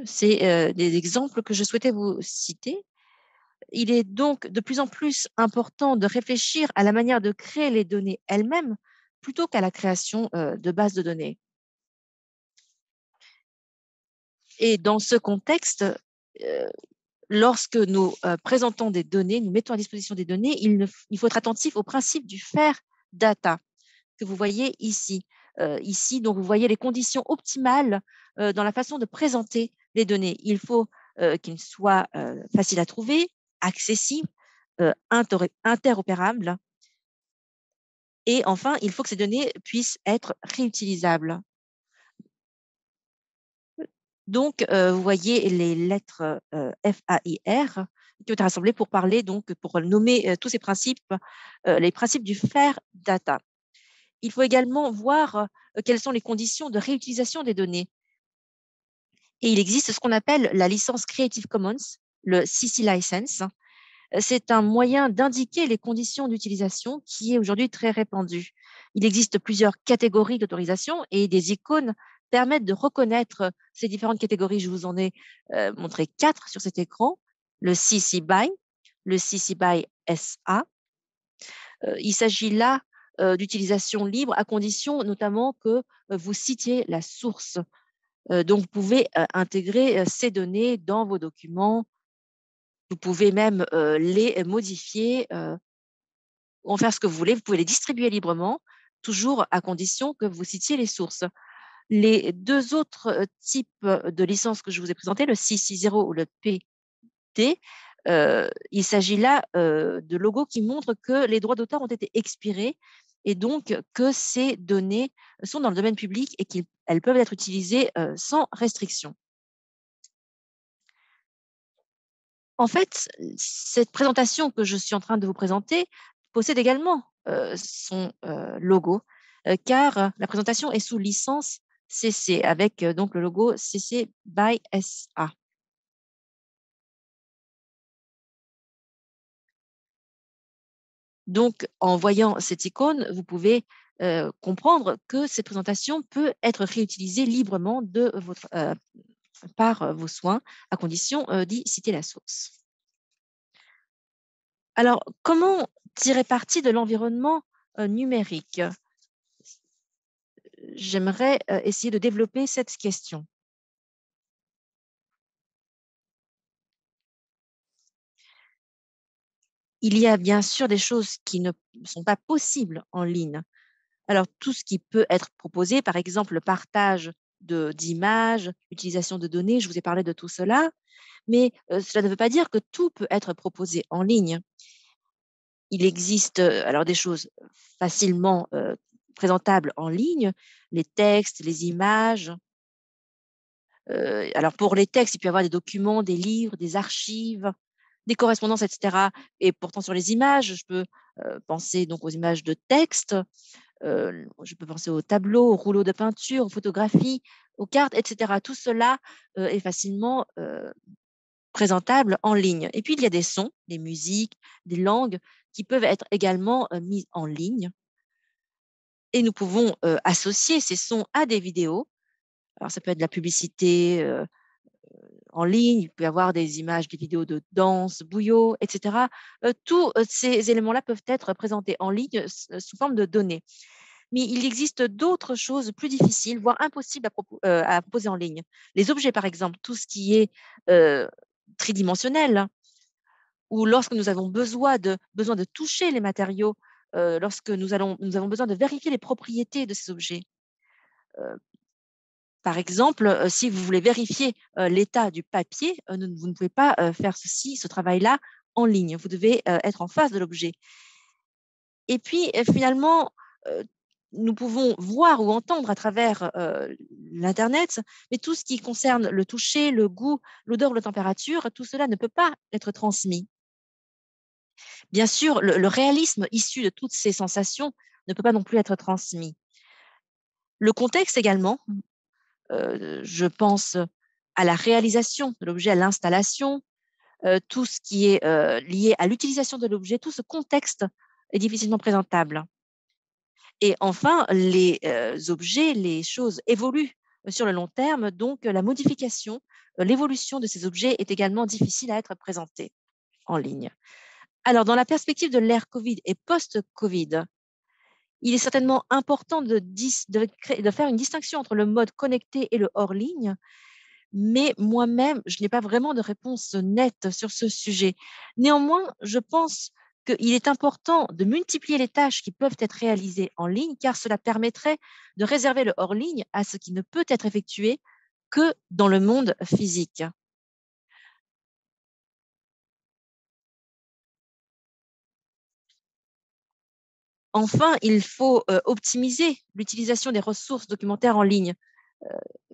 C'est des exemples que je souhaitais vous citer. Il est donc de plus en plus important de réfléchir à la manière de créer les données elles-mêmes plutôt qu'à la création de bases de données. Et dans ce contexte, euh, lorsque nous présentons des données, nous mettons à disposition des données, il faut être attentif au principe du fair data que vous voyez ici. Ici, donc, vous voyez les conditions optimales dans la façon de présenter les données. Il faut qu'ils soient faciles à trouver, accessibles, interopérables. Et enfin, il faut que ces données puissent être réutilisables. Donc, vous voyez les lettres FAIR qui ont été rassemblées pour parler, donc, pour nommer tous ces principes, les principes du fair data. Il faut également voir quelles sont les conditions de réutilisation des données. Et il existe ce qu'on appelle la licence Creative Commons, le CC License. C'est un moyen d'indiquer les conditions d'utilisation qui est aujourd'hui très répandu. Il existe plusieurs catégories d'autorisation et des icônes permettent de reconnaître ces différentes catégories. Je vous en ai montré 4 sur cet écran. Le CC BY, le CC BY SA. Il s'agit là d'utilisation libre à condition notamment que vous citiez la source. Donc, vous pouvez intégrer ces données dans vos documents. Vous pouvez même les modifier, en faire ce que vous voulez. Vous pouvez les distribuer librement, toujours à condition que vous citiez les sources. Les deux autres types de licences que je vous ai présentés, le C60 ou le PD, il s'agit là de logos qui montrent que les droits d'auteur ont été expirés et donc que ces données sont dans le domaine public et qu'elles peuvent être utilisées sans restriction. En fait, cette présentation que je suis en train de vous présenter possède également son logo, car la présentation est sous licence CC avec donc le logo CC by SA. Donc, en voyant cette icône, vous pouvez comprendre que cette présentation peut être réutilisée librement par vos soins, à condition d'y citer la source. Alors, comment tirer parti de l'environnement numérique? J'aimerais essayer de développer cette question. Il y a bien sûr des choses qui ne sont pas possibles en ligne. Alors, tout ce qui peut être proposé, par exemple, le partage d'images, l'utilisation de données, je vous ai parlé de tout cela, mais cela ne veut pas dire que tout peut être proposé en ligne. Il existe alors des choses facilement présentables en ligne, les textes, les images. Alors, pour les textes, il peut y avoir des documents, des livres, des archives, des correspondances, etc. Et pourtant, sur les images, je peux penser donc aux images de texte. Je peux penser aux tableaux, aux rouleaux de peinture, aux photographies, aux cartes, etc. Tout cela est facilement présentable en ligne. Et puis, il y a des sons, des musiques, des langues qui peuvent être également mises en ligne. Et nous pouvons associer ces sons à des vidéos. Alors, ça peut être de la publicité en ligne, il peut y avoir des images, des vidéos de danse, bouillot, etc. Tous ces éléments-là peuvent être présentés en ligne sous forme de données. Mais il existe d'autres choses plus difficiles, voire impossibles à proposer en ligne. Les objets, par exemple, tout ce qui est tridimensionnel, hein, ou lorsque nous avons besoin de toucher les matériaux, lorsque nous avons besoin de vérifier les propriétés de ces objets. Heu, Par exemple, si vous voulez vérifier l'état du papier, vous ne pouvez pas faire ce travail-là en ligne. Vous devez être en face de l'objet. Et puis, finalement, heu, nous pouvons voir ou entendre à travers, l'internet, mais tout ce qui concerne le toucher, le goût, l'odeur ou la température, tout cela ne peut pas être transmis. Bien sûr, le réalisme issu de toutes ces sensations ne peut pas non plus être transmis. Le contexte également, je pense à la réalisation de l'objet, à l'installation, tout ce qui est, lié à l'utilisation de l'objet, tout ce contexte est difficilement présentable. Et enfin, les objets, les choses évoluent sur le long terme, donc la modification, l'évolution de ces objets est également difficile à être présentée en ligne. Alors, dans la perspective de l'ère Covid et post-Covid, il est certainement important de faire une distinction entre le mode connecté et le hors ligne, mais moi-même, je n'ai pas vraiment de réponse nette sur ce sujet. Néanmoins, je pense qu'il est important de multiplier les tâches qui peuvent être réalisées en ligne, car cela permettrait de réserver le hors ligne à ce qui ne peut être effectué que dans le monde physique. Enfin, il faut optimiser l'utilisation des ressources documentaires en ligne.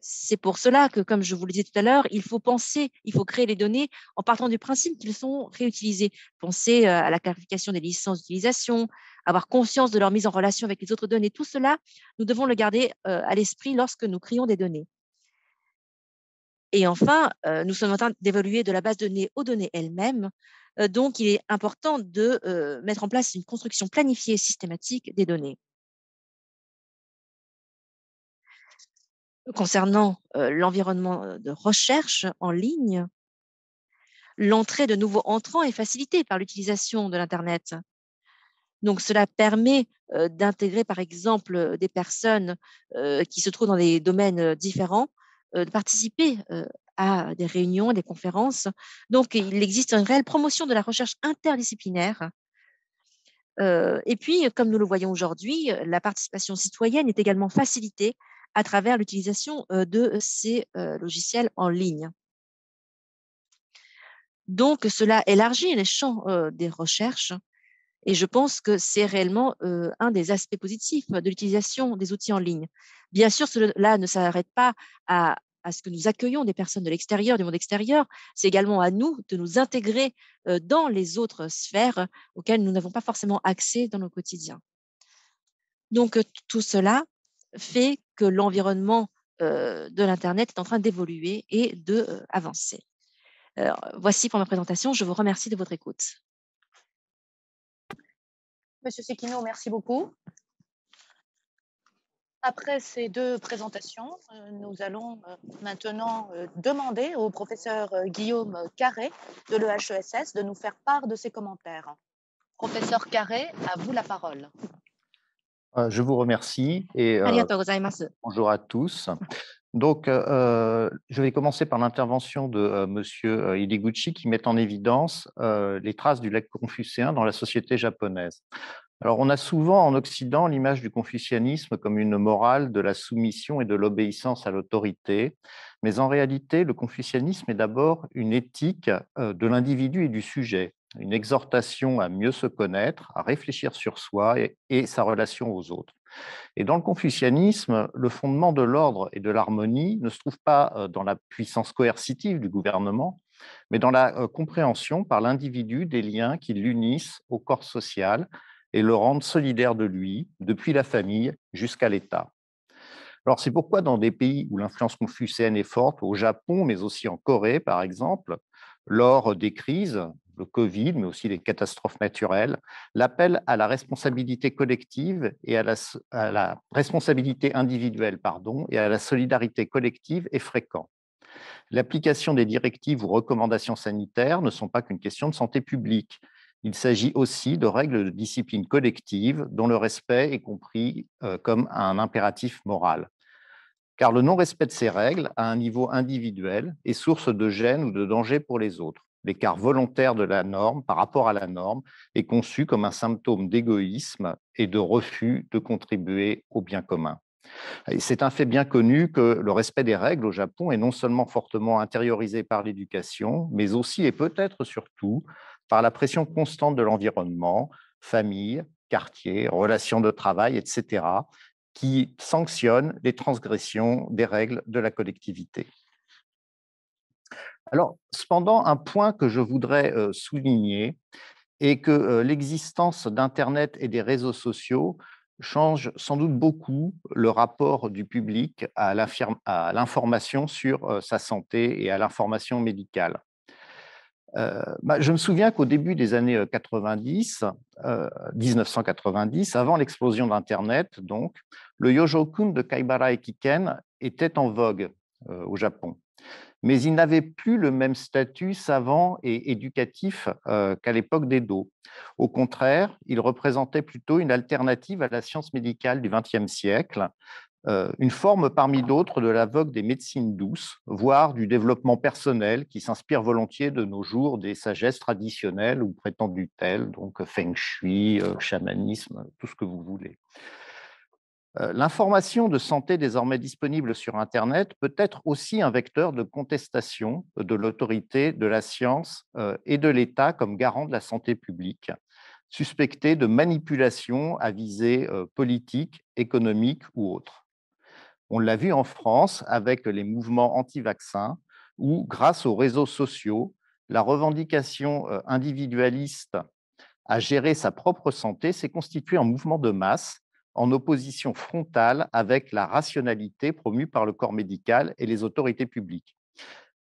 C'est pour cela que, comme je vous le disais tout à l'heure, il faut créer les données en partant du principe qu'ils sont réutilisés. Penser à la clarification des licences d'utilisation, avoir conscience de leur mise en relation avec les autres données. Tout cela, nous devons le garder à l'esprit lorsque nous créons des données. Et enfin, nous sommes en train d'évoluer de la base de données aux données elles-mêmes. Donc, il est important de mettre en place une construction planifiée et systématique des données. Concernant l'environnement de recherche en ligne, l'entrée de nouveaux entrants est facilitée par l'utilisation de l'internet. Donc cela permet, d'intégrer par exemple, des personnes, qui se trouvent dans des domaines, différents, de participer, à des réunions, des conférences. Donc il existe une réelle promotion de la recherche interdisciplinaire, et puis, comme nous le voyons aujourd'hui, la participation citoyenne est également facilitée à travers l'utilisation, de ces, logiciels en ligne. Donc cela élargit les champs, des recherches et je pense que c'est réellement, un des aspects positifs de l'utilisation des outils en ligne. Bien sûr, cela ne s'arrête pas à à ce que nous accueillons des personnes de l'extérieur, du monde extérieur. C'est également à nous de nous intégrer dans les autres sphères auxquelles nous n'avons pas forcément accès dans nos quotidiens. Donc, tout cela fait que l'environnement de l'Internet est en train d'évoluer et d'avancer. Voici pour ma présentation. Je vous remercie de votre écoute. Monsieur Sekino, merci beaucoup. Après ces deux présentations, nous allons maintenant demander au professeur Guillaume Carré de l'EHESS de nous faire part de ses commentaires. Professeur Carré, à vous la parole. Je vous remercie et ありがとうございます。 bonjour à tous. Donc, je vais commencer par l'intervention de Monsieur Ideguchi qui met en évidence les traces du legs confucéen dans la société japonaise. Alors, on a souvent en Occident l'image du confucianisme comme une morale de la soumission et de l'obéissance à l'autorité, mais en réalité, le confucianisme est d'abord une éthique de l'individu et du sujet, une exhortation à mieux se connaître, à réfléchir sur soi et sa relation aux autres. Et dans le confucianisme, le fondement de l'ordre et de l'harmonie ne se trouve pas dans la puissance coercitive du gouvernement, mais dans la compréhension par l'individu des liens qui l'unissent au corps social et le rendent solidaire de lui, depuis la famille jusqu'à l'État. Alors, c'est pourquoi dans des pays où l'influence confucéenne est forte, au Japon, mais aussi en Corée, par exemple, lors des crises, le Covid, mais aussi les catastrophes naturelles, l'appel à la responsabilité collective et à la responsabilité individuelle, et à la solidarité collective est fréquent. L'application des directives ou recommandations sanitaires ne sont pas qu'une question de santé publique. Il s'agit aussi de règles de discipline collective dont le respect est compris comme un impératif moral. Car le non-respect de ces règles à un niveau individuel est source de gêne ou de danger pour les autres. L'écart volontaire de la norme par rapport à la norme est conçu comme un symptôme d'égoïsme et de refus de contribuer au bien commun. C'est un fait bien connu que le respect des règles au Japon est non seulement fortement intériorisé par l'éducation, mais aussi et peut-être surtout par la pression constante de l'environnement, famille, quartier, relations de travail, etc., qui sanctionnent les transgressions des règles de la collectivité. Alors, cependant, un point que je voudrais souligner est que l'existence d'Internet et des réseaux sociaux change sans doute beaucoup le rapport du public à l'information sur sa santé et à l'information médicale. Je me souviens qu'au début des années 90, 1990, avant l'explosion d'Internet, donc, le Yojokun de Kaibara Ekiken était en vogue au Japon. Mais il n'avait plus le même statut savant et éducatif qu'à l'époque d'Edo. Au contraire, il représentait plutôt une alternative à la science médicale du XXe siècle, une forme parmi d'autres de la vogue des médecines douces, voire du développement personnel qui s'inspire volontiers de nos jours des sagesses traditionnelles ou prétendues telles, donc feng shui, chamanisme, tout ce que vous voulez. L'information de santé désormais disponible sur Internet peut être aussi un vecteur de contestation de l'autorité, de la science et de l'État comme garant de la santé publique, suspecté de manipulation à visée politique, économique ou autre. On l'a vu en France avec les mouvements anti-vaccins où, grâce aux réseaux sociaux, la revendication individualiste à gérer sa propre santé s'est constituée en mouvement de masse en opposition frontale avec la rationalité promue par le corps médical et les autorités publiques.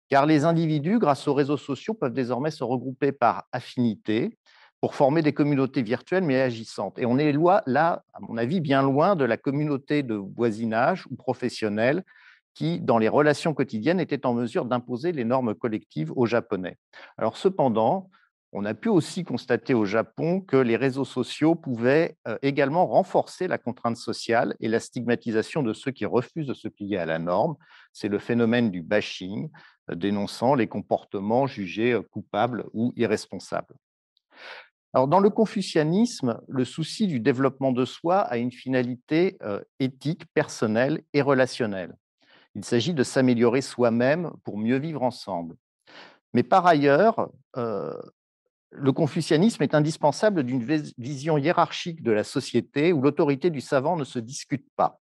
Car les individus, grâce aux réseaux sociaux, peuvent désormais se regrouper par affinité pour former des communautés virtuelles mais agissantes. Et on est là, à mon avis, bien loin de la communauté de voisinage ou professionnelle qui, dans les relations quotidiennes, était en mesure d'imposer les normes collectives aux Japonais. Alors cependant, on a pu aussi constater au Japon que les réseaux sociaux pouvaient également renforcer la contrainte sociale et la stigmatisation de ceux qui refusent de se plier à la norme. C'est le phénomène du bashing, dénonçant les comportements jugés coupables ou irresponsables. Alors, dans le confucianisme, le souci du développement de soi a une finalité éthique, personnelle et relationnelle. Il s'agit de s'améliorer soi-même pour mieux vivre ensemble. Mais par ailleurs, le confucianisme est indispensable d'une vision hiérarchique de la société où l'autorité du savant ne se discute pas.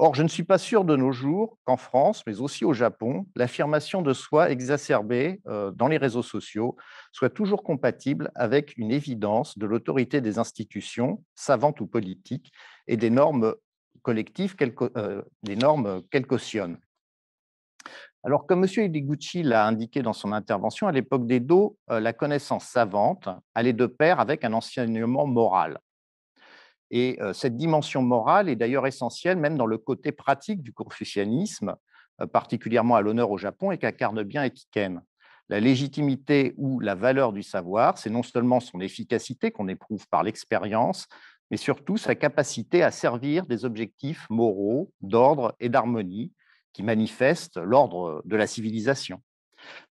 Or, je ne suis pas sûr de nos jours qu'en France, mais aussi au Japon, l'affirmation de soi exacerbée dans les réseaux sociaux soit toujours compatible avec une évidence de l'autorité des institutions, savantes ou politiques, et des normes collectives qu'elles cautionnent. Alors, comme M. Ideguchi l'a indiqué dans son intervention, à l'époque d'Edo, la connaissance savante allait de pair avec un enseignement moral. Et cette dimension morale est d'ailleurs essentielle même dans le côté pratique du confucianisme, particulièrement à l'honneur au Japon et qu'incarne bien Ekiken. La légitimité ou la valeur du savoir, c'est non seulement son efficacité qu'on éprouve par l'expérience, mais surtout sa capacité à servir des objectifs moraux, d'ordre et d'harmonie qui manifestent l'ordre de la civilisation.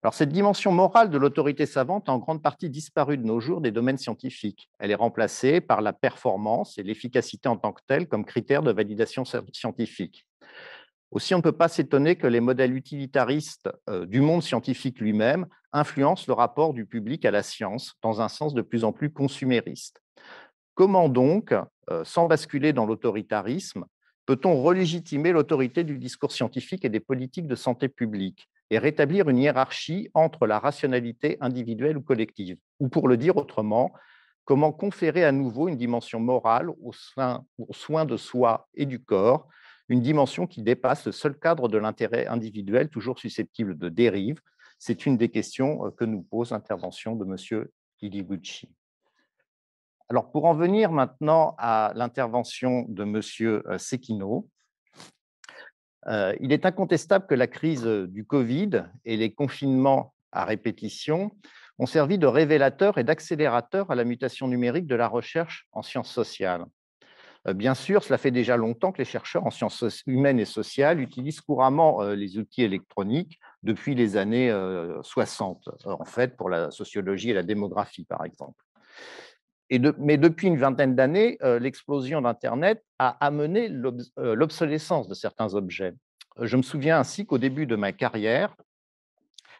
Alors, cette dimension morale de l'autorité savante a en grande partie disparu de nos jours des domaines scientifiques. Elle est remplacée par la performance et l'efficacité en tant que telle comme critère de validation scientifique. Aussi, on ne peut pas s'étonner que les modèles utilitaristes du monde scientifique lui-même influencent le rapport du public à la science dans un sens de plus en plus consumériste. Comment donc, sans basculer dans l'autoritarisme, peut-on relégitimer l'autorité du discours scientifique et des politiques de santé publique et rétablir une hiérarchie entre la rationalité individuelle ou collective? Ou pour le dire autrement, comment conférer à nouveau une dimension morale aux soins de soi et du corps, une dimension qui dépasse le seul cadre de l'intérêt individuel, toujours susceptible de dérive? C'est une des questions que nous pose l'intervention de M. Ideguchi. Alors, pour en venir maintenant à l'intervention de M. Sekino, il est incontestable que la crise du Covid et les confinements à répétition ont servi de révélateur et d'accélérateur à la mutation numérique de la recherche en sciences sociales. Bien sûr, cela fait déjà longtemps que les chercheurs en sciences humaines et sociales utilisent couramment les outils électroniques depuis les années 60, en fait, pour la sociologie et la démographie, par exemple. Mais depuis une vingtaine d'années, l'explosion d'Internet a amené l'obsolescence de certains objets. Je me souviens ainsi qu'au début de ma carrière,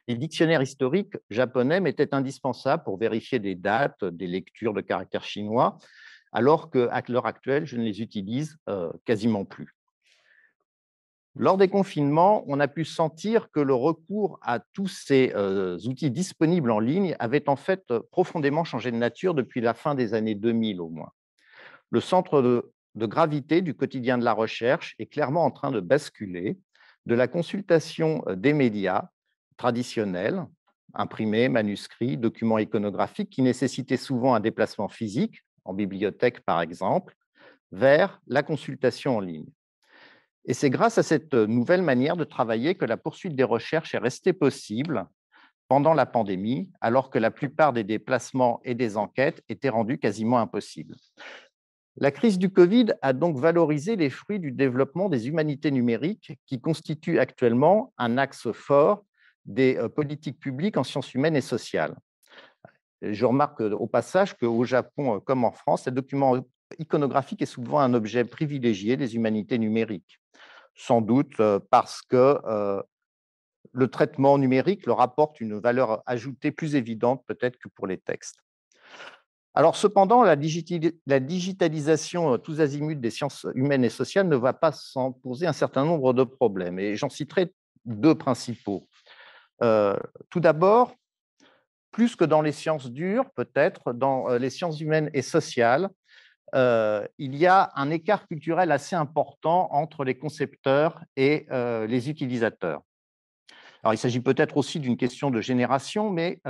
les dictionnaires historiques japonais m'étaient indispensables pour vérifier des dates, des lectures de caractères chinois, alors qu'à l'heure actuelle, je ne les utilise quasiment plus. Lors des confinements, on a pu sentir que le recours à tous ces outils disponibles en ligne avait en fait profondément changé de nature depuis la fin des années 2000 au moins. Le centre de gravité du quotidien de la recherche est clairement en train de basculer de la consultation des médias traditionnels, imprimés, manuscrits, documents iconographiques, qui nécessitaient souvent un déplacement physique, en bibliothèque par exemple, vers la consultation en ligne. Et c'est grâce à cette nouvelle manière de travailler que la poursuite des recherches est restée possible pendant la pandémie, alors que la plupart des déplacements et des enquêtes étaient rendus quasiment impossibles. La crise du Covid a donc valorisé les fruits du développement des humanités numériques qui constituent actuellement un axe fort des politiques publiques en sciences humaines et sociales. Je remarque au passage qu'au Japon comme en France, le document iconographique est souvent un objet privilégié des humanités numériques, sans doute parce que le traitement numérique leur apporte une valeur ajoutée plus évidente peut-être que pour les textes. Alors cependant, la digitalisation tous azimuts des sciences humaines et sociales ne va pas sans poser un certain nombre de problèmes, et j'en citerai deux principaux. Tout d'abord, plus que dans les sciences dures, peut-être, dans les sciences humaines et sociales, il y a un écart culturel assez important entre les concepteurs et les utilisateurs. Alors, il s'agit peut-être aussi d'une question de génération, mais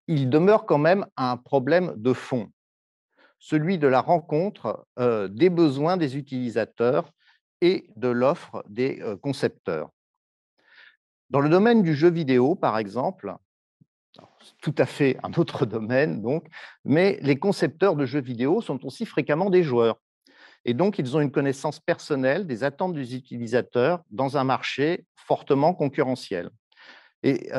il demeure quand même un problème de fond, celui de la rencontre des besoins des utilisateurs et de l'offre des concepteurs. Dans le domaine du jeu vidéo, par exemple, c'est tout à fait un autre domaine, donc, mais les concepteurs de jeux vidéo sont aussi fréquemment des joueurs. Et donc, ils ont une connaissance personnelle des attentes des utilisateurs dans un marché fortement concurrentiel. Et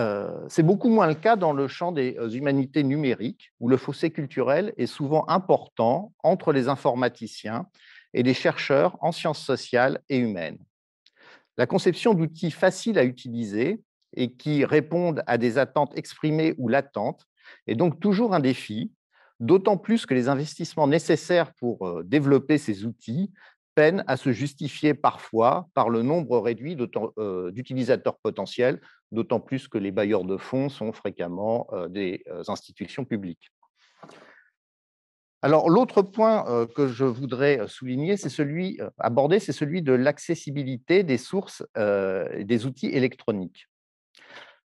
c'est beaucoup moins le cas dans le champ des humanités numériques, où le fossé culturel est souvent important entre les informaticiens et les chercheurs en sciences sociales et humaines. La conception d'outils faciles à utiliser et qui répondent à des attentes exprimées ou latentes est donc toujours un défi, d'autant plus que les investissements nécessaires pour développer ces outils peinent à se justifier parfois par le nombre réduit d'utilisateurs potentiels, d'autant plus que les bailleurs de fonds sont fréquemment des institutions publiques. Alors, l'autre point que je voudrais souligner, aborder, c'est celui de l'accessibilité des sources et des outils électroniques.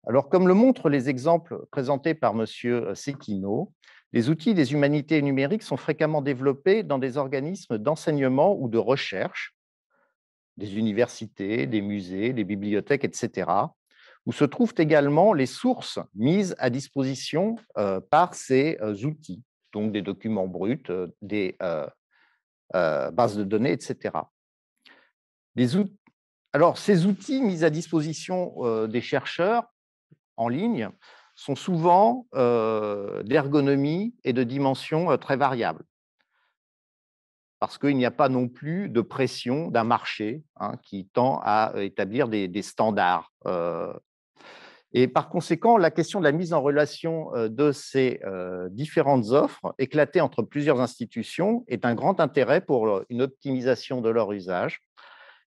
Alors, comme le montrent les exemples présentés par M. Sekino, les outils des humanités numériques sont fréquemment développés dans des organismes d'enseignement ou de recherche, des universités, des musées, des bibliothèques, etc., où se trouvent également les sources mises à disposition par ces outils, donc des documents bruts, des bases de données, etc. Alors, ces outils mis à disposition des chercheurs en ligne sont souvent d'ergonomie et de dimensions très variables, parce qu'il n'y a pas non plus de pression d'un marché qui tend à établir des standards. Et par conséquent, la question de la mise en relation de ces différentes offres éclatées entre plusieurs institutions est un grand intérêt pour une optimisation de leur usage.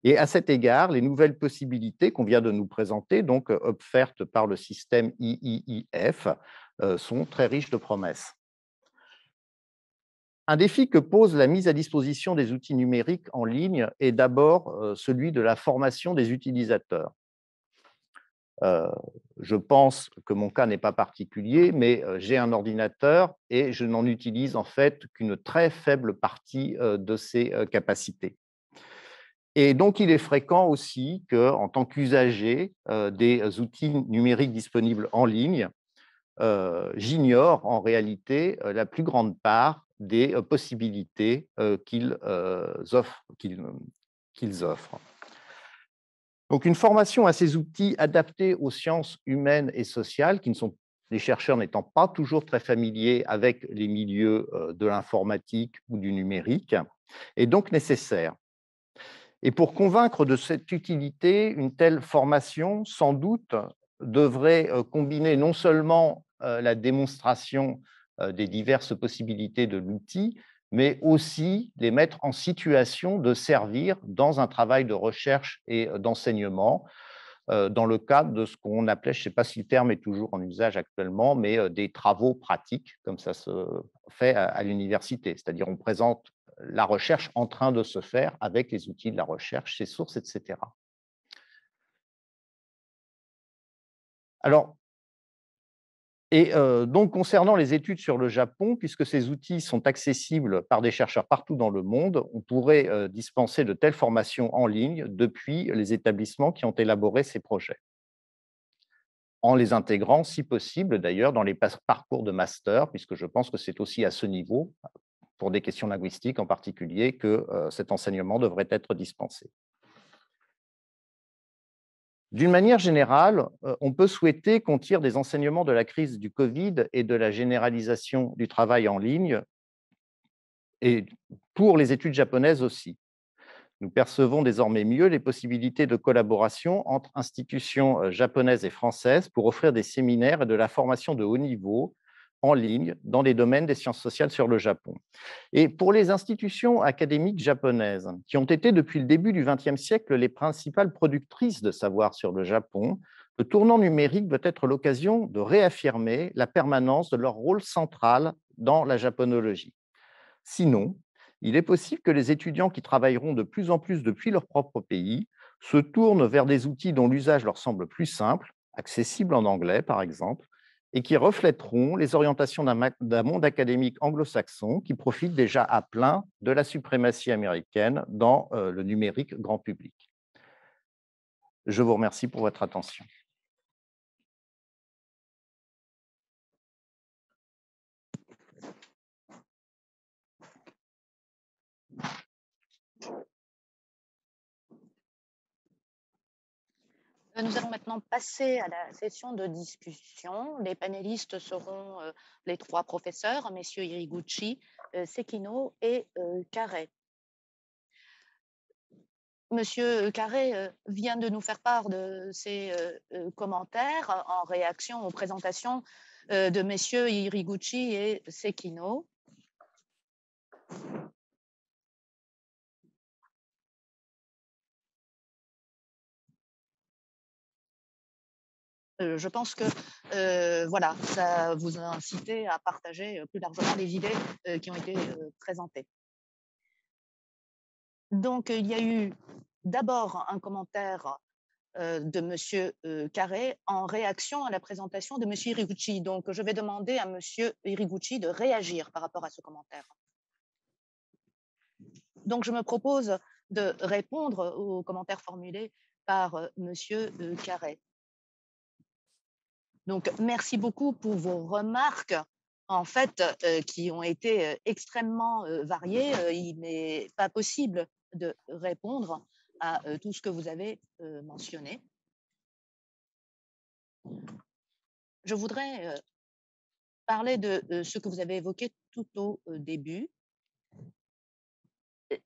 Et à cet égard, les nouvelles possibilités qu'on vient de nous présenter, donc offertes par le système IIIF, sont très riches de promesses. Un défi que pose la mise à disposition des outils numériques en ligne est d'abord celui de la formation des utilisateurs. Je pense que mon cas n'est pas particulier, mais j'ai un ordinateur et je n'en utilise en fait qu'une très faible partie de ses capacités. Et donc, il est fréquent aussi qu'en tant qu'usager des outils numériques disponibles en ligne, j'ignore en réalité la plus grande part des possibilités qu'ils offrent. Donc, une formation à ces outils adaptés aux sciences humaines et sociales, les chercheurs n'étant pas toujours très familiers avec les milieux de l'informatique ou du numérique, est donc nécessaire. Et pour convaincre de cette utilité, une telle formation, sans doute, devrait combiner non seulement la démonstration des diverses possibilités de l'outil, mais aussi les mettre en situation de servir dans un travail de recherche et d'enseignement, dans le cadre de ce qu'on appelait, je ne sais pas si le terme est toujours en usage actuellement, mais des travaux pratiques, comme ça se fait à l'université. C'est-à-dire on présente la recherche en train de se faire avec les outils de la recherche, ses sources, etc. Alors, donc, concernant les études sur le Japon, puisque ces outils sont accessibles par des chercheurs partout dans le monde, on pourrait dispenser de telles formations en ligne depuis les établissements qui ont élaboré ces projets, en les intégrant, si possible d'ailleurs, dans les parcours de master, puisque je pense que c'est aussi à ce niveau, pour des questions linguistiques en particulier, que cet enseignement devrait être dispensé. D'une manière générale, on peut souhaiter qu'on tire des enseignements de la crise du Covid et de la généralisation du travail en ligne, et pour les études japonaises aussi. Nous percevons désormais mieux les possibilités de collaboration entre institutions japonaises et françaises pour offrir des séminaires et de la formation de haut niveau en ligne dans les domaines des sciences sociales sur le Japon. Et pour les institutions académiques japonaises, qui ont été depuis le début du XXe siècle les principales productrices de savoir sur le Japon, le tournant numérique doit être l'occasion de réaffirmer la permanence de leur rôle central dans la japonologie. Sinon, il est possible que les étudiants qui travailleront de plus en plus depuis leur propre pays se tournent vers des outils dont l'usage leur semble plus simple, accessible en anglais par exemple, et qui reflèteront les orientations d'un monde académique anglo-saxon qui profite déjà à plein de la suprématie américaine dans le numérique grand public. Je vous remercie pour votre attention. Nous allons maintenant passer à la session de discussion. Les panélistes seront les trois professeurs, messieurs Iriguchi, Sekino et Carré. Monsieur Carré vient de nous faire part de ses commentaires en réaction aux présentations de messieurs Iriguchi et Sekino. Je pense que voilà, ça vous a incité à partager plus largement les idées qui ont été présentées. Donc, il y a eu d'abord un commentaire de Monsieur Carré en réaction à la présentation de Monsieur Iriguchi. Donc, je vais demander à Monsieur Iriguchi de réagir par rapport à ce commentaire. Donc, je me propose de répondre aux commentaires formulés par Monsieur Carré. Donc, merci beaucoup pour vos remarques, en fait, qui ont été extrêmement variées. Il n'est pas possible de répondre à tout ce que vous avez mentionné. Je voudrais parler de ce que vous avez évoqué tout au début,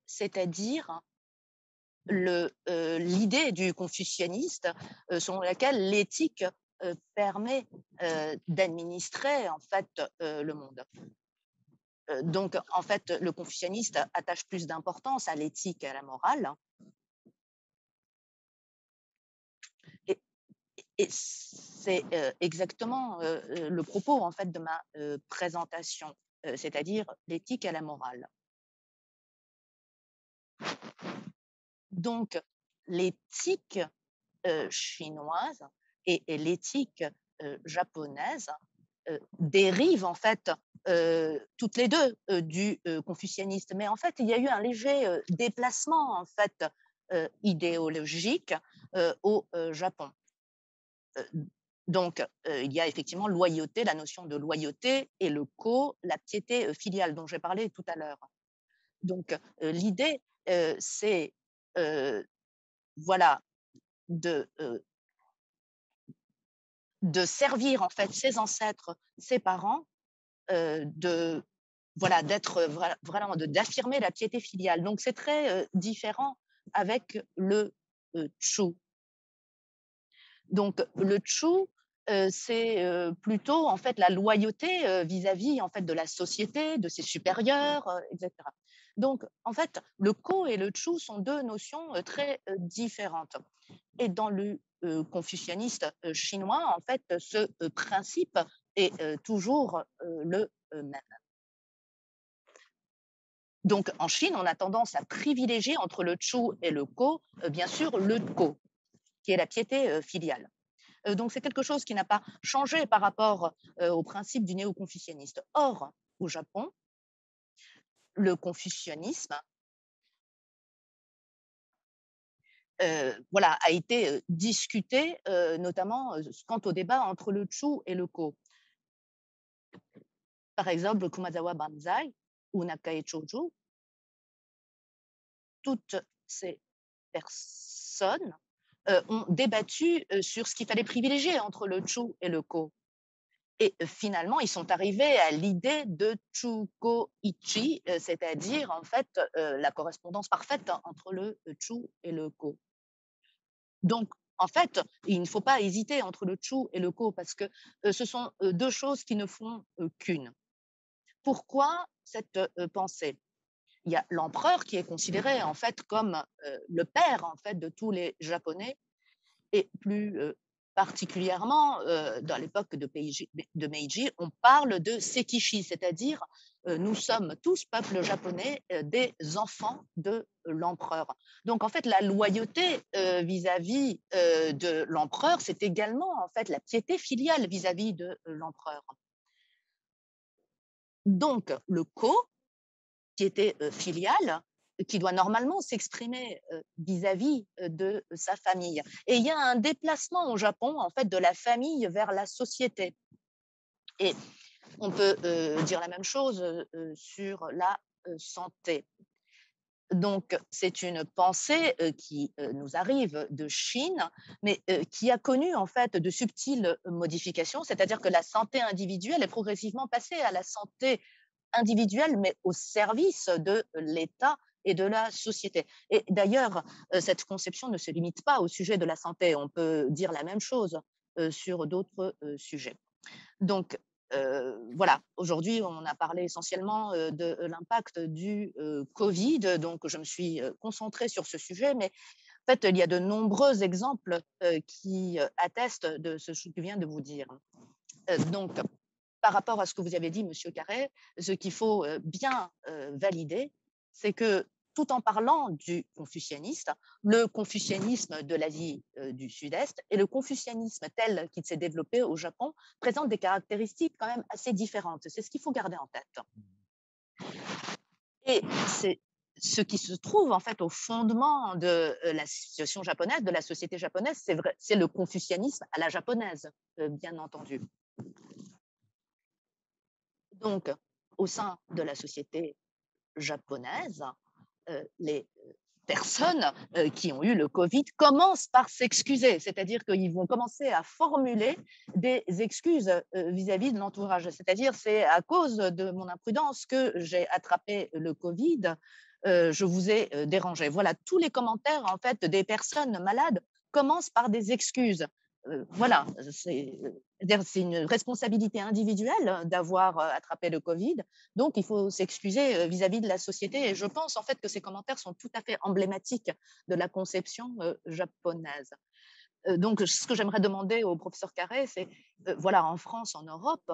c'est-à-dire l'idée du confucianiste selon laquelle l'éthique permet d'administrer en fait le monde. Donc, en fait, le confucianiste attache plus d'importance à l'éthique et à la morale. Et c'est exactement le propos en fait de ma présentation, c'est-à-dire l'éthique et la morale. Donc, l'éthique chinoise et l'éthique japonaise dérivent en fait toutes les deux du confucianisme. Mais en fait, il y a eu un léger déplacement en fait idéologique au Japon. Donc, il y a effectivement loyauté, la notion de loyauté, et le ko, la piété filiale dont j'ai parlé tout à l'heure. Donc, l'idée, c'est voilà, de servir en fait ses ancêtres, ses parents, de voilà, d'être vraiment d'affirmer la piété filiale. Donc, c'est très différent avec le chu. Donc, le chu, c'est plutôt en fait la loyauté vis-à-vis en fait de la société, de ses supérieurs, etc. Donc, en fait, le ko et le chu sont deux notions très différentes. Et dans le confucianiste chinois, en fait, ce principe est toujours le même. Donc, en Chine, on a tendance à privilégier entre le chu et le ko, bien sûr, le ko, qui est la piété filiale. Donc, c'est quelque chose qui n'a pas changé par rapport au principe du néo-confucianisme. Or, au Japon, le confucianisme voilà, a été discuté, notamment quant au débat entre le chu et le ko. Par exemple, Kumazawa Banzai ou Nakae Choju, toutes ces personnes ont débattu sur ce qu'il fallait privilégier entre le chu et le ko. Et finalement, ils sont arrivés à l'idée de Chuko-ichi, c'est-à-dire en fait la correspondance parfaite entre le chu et le ko. Donc, en fait, il ne faut pas hésiter entre le chu et le ko parce que ce sont deux choses qui ne font qu'une. Pourquoi cette pensée? Il y a l'empereur qui est considéré en fait comme le père en fait de tous les Japonais et plus particulièrement dans l'époque de Meiji, on parle de Sekishi, c'est-à-dire nous sommes tous, peuple japonais, des enfants de l'empereur. Donc en fait, la loyauté vis-à-vis de l'empereur, c'est également en fait la piété filiale vis-à-vis de l'empereur. Donc le ko, qui était filiale, qui doit normalement s'exprimer vis-à-vis de sa famille. Et il y a un déplacement au Japon, en fait, de la famille vers la société. Et on peut dire la même chose sur la santé. Donc, c'est une pensée qui nous arrive de Chine, mais qui a connu en fait de subtiles modifications, c'est-à-dire que la santé individuelle est progressivement passée à la santé individuelle, mais au service de l'État et de la société. Et d'ailleurs, cette conception ne se limite pas au sujet de la santé. On peut dire la même chose sur d'autres sujets. Donc, Voilà, aujourd'hui, on a parlé essentiellement de l'impact du Covid, donc je me suis concentrée sur ce sujet, mais en fait, il y a de nombreux exemples qui attestent de ce que je viens de vous dire. Donc, par rapport à ce que vous avez dit, Monsieur Carré, ce qu'il faut bien valider, c'est que tout en parlant du confucianisme, le confucianisme de l'Asie du Sud-Est et le confucianisme tel qu'il s'est développé au Japon présentent des caractéristiques quand même assez différentes. C'est ce qu'il faut garder en tête. Et c'est ce qui se trouve en fait au fondement de la situation japonaise, de la société japonaise, c'est le confucianisme à la japonaise, bien entendu. Donc, au sein de la société japonaise, les personnes qui ont eu le Covid commencent par s'excuser, c'est-à-dire qu'ils vont commencer à formuler des excuses vis-à-vis de l'entourage. C'est-à-dire, c'est à cause de mon imprudence que j'ai attrapé le Covid, je vous ai dérangé. Voilà, tous les commentaires en fait des personnes malades commencent par des excuses. Voilà, c'est une responsabilité individuelle d'avoir attrapé le Covid, donc il faut s'excuser vis-à-vis de la société. Et je pense en fait que ces commentaires sont tout à fait emblématiques de la conception japonaise. Donc, ce que j'aimerais demander au professeur Carré, c'est, voilà, en France, en Europe,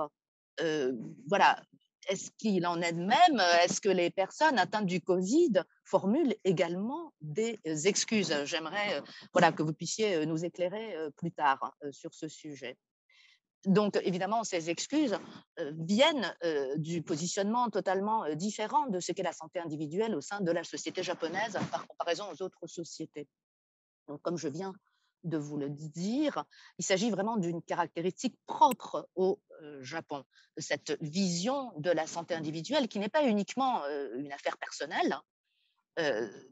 voilà, est-ce qu'il en est de même? Est-ce que les personnes atteintes du Covid formulent également des excuses? J'aimerais voilà, que vous puissiez nous éclairer plus tard sur ce sujet. Donc, évidemment, ces excuses viennent du positionnement totalement différent de ce qu'est la santé individuelle au sein de la société japonaise par comparaison aux autres sociétés. Donc, comme je viens de vous le dire, il s'agit vraiment d'une caractéristique propre au Japon, cette vision de la santé individuelle qui n'est pas uniquement une affaire personnelle,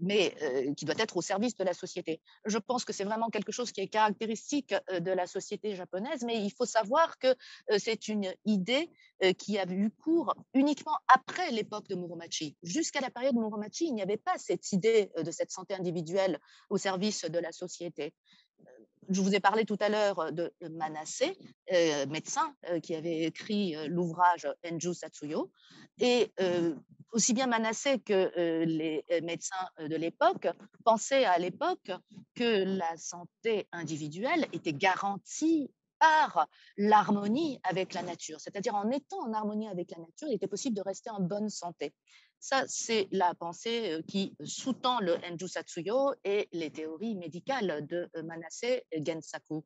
mais qui doit être au service de la société. Je pense que c'est vraiment quelque chose qui est caractéristique de la société japonaise, mais il faut savoir que c'est une idée qui a eu cours uniquement après l'époque de Muromachi. Jusqu'à la période de Muromachi, il n'y avait pas cette idée de cette santé individuelle au service de la société. Je vous ai parlé tout à l'heure de Manassé, médecin, qui avait écrit l'ouvrage Enju Satsuyo. Et aussi bien Manassé que les médecins de l'époque pensaient à l'époque que la santé individuelle était garantie par l'harmonie avec la nature. C'est-à-dire en étant en harmonie avec la nature, il était possible de rester en bonne santé. Ça, c'est la pensée qui sous-tend le Enju Satsuyo et les théories médicales de Manassé Gensaku.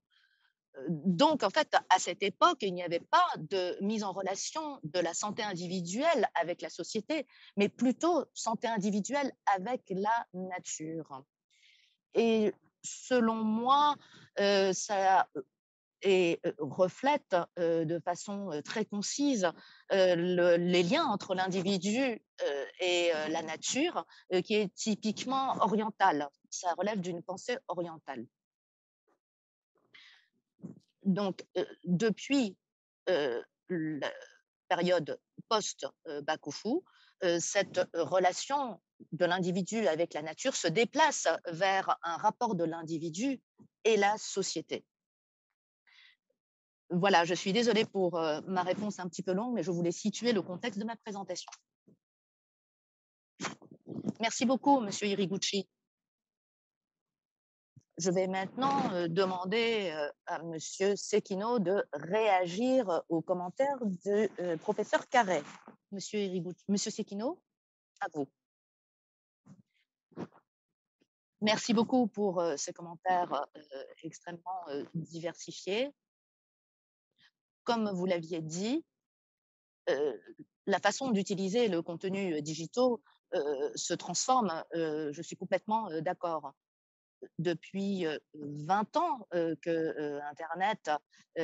Donc, en fait, à cette époque, il n'y avait pas de mise en relation de la santé individuelle avec la société, mais plutôt santé individuelle avec la nature. Et selon moi, ça et reflète de façon très concise les liens entre l'individu et la nature, qui est typiquement orientale. Ça relève d'une pensée orientale. Donc, depuis la période post-Bakufu, cette relation de l'individu avec la nature se déplace vers un rapport de l'individu et la société. Voilà, je suis désolée pour ma réponse un petit peu longue, mais je voulais situer le contexte de ma présentation. Merci beaucoup, Monsieur Iriguchi. Je vais maintenant demander à Monsieur Sekino de réagir aux commentaires du professeur Carré. Monsieur Iriguchi, Monsieur Sekino, à vous. Merci beaucoup pour ces commentaires extrêmement diversifiés. Comme vous l'aviez dit, la façon d'utiliser le contenu digital se transforme, je suis complètement d'accord. Depuis 20 ans que Internet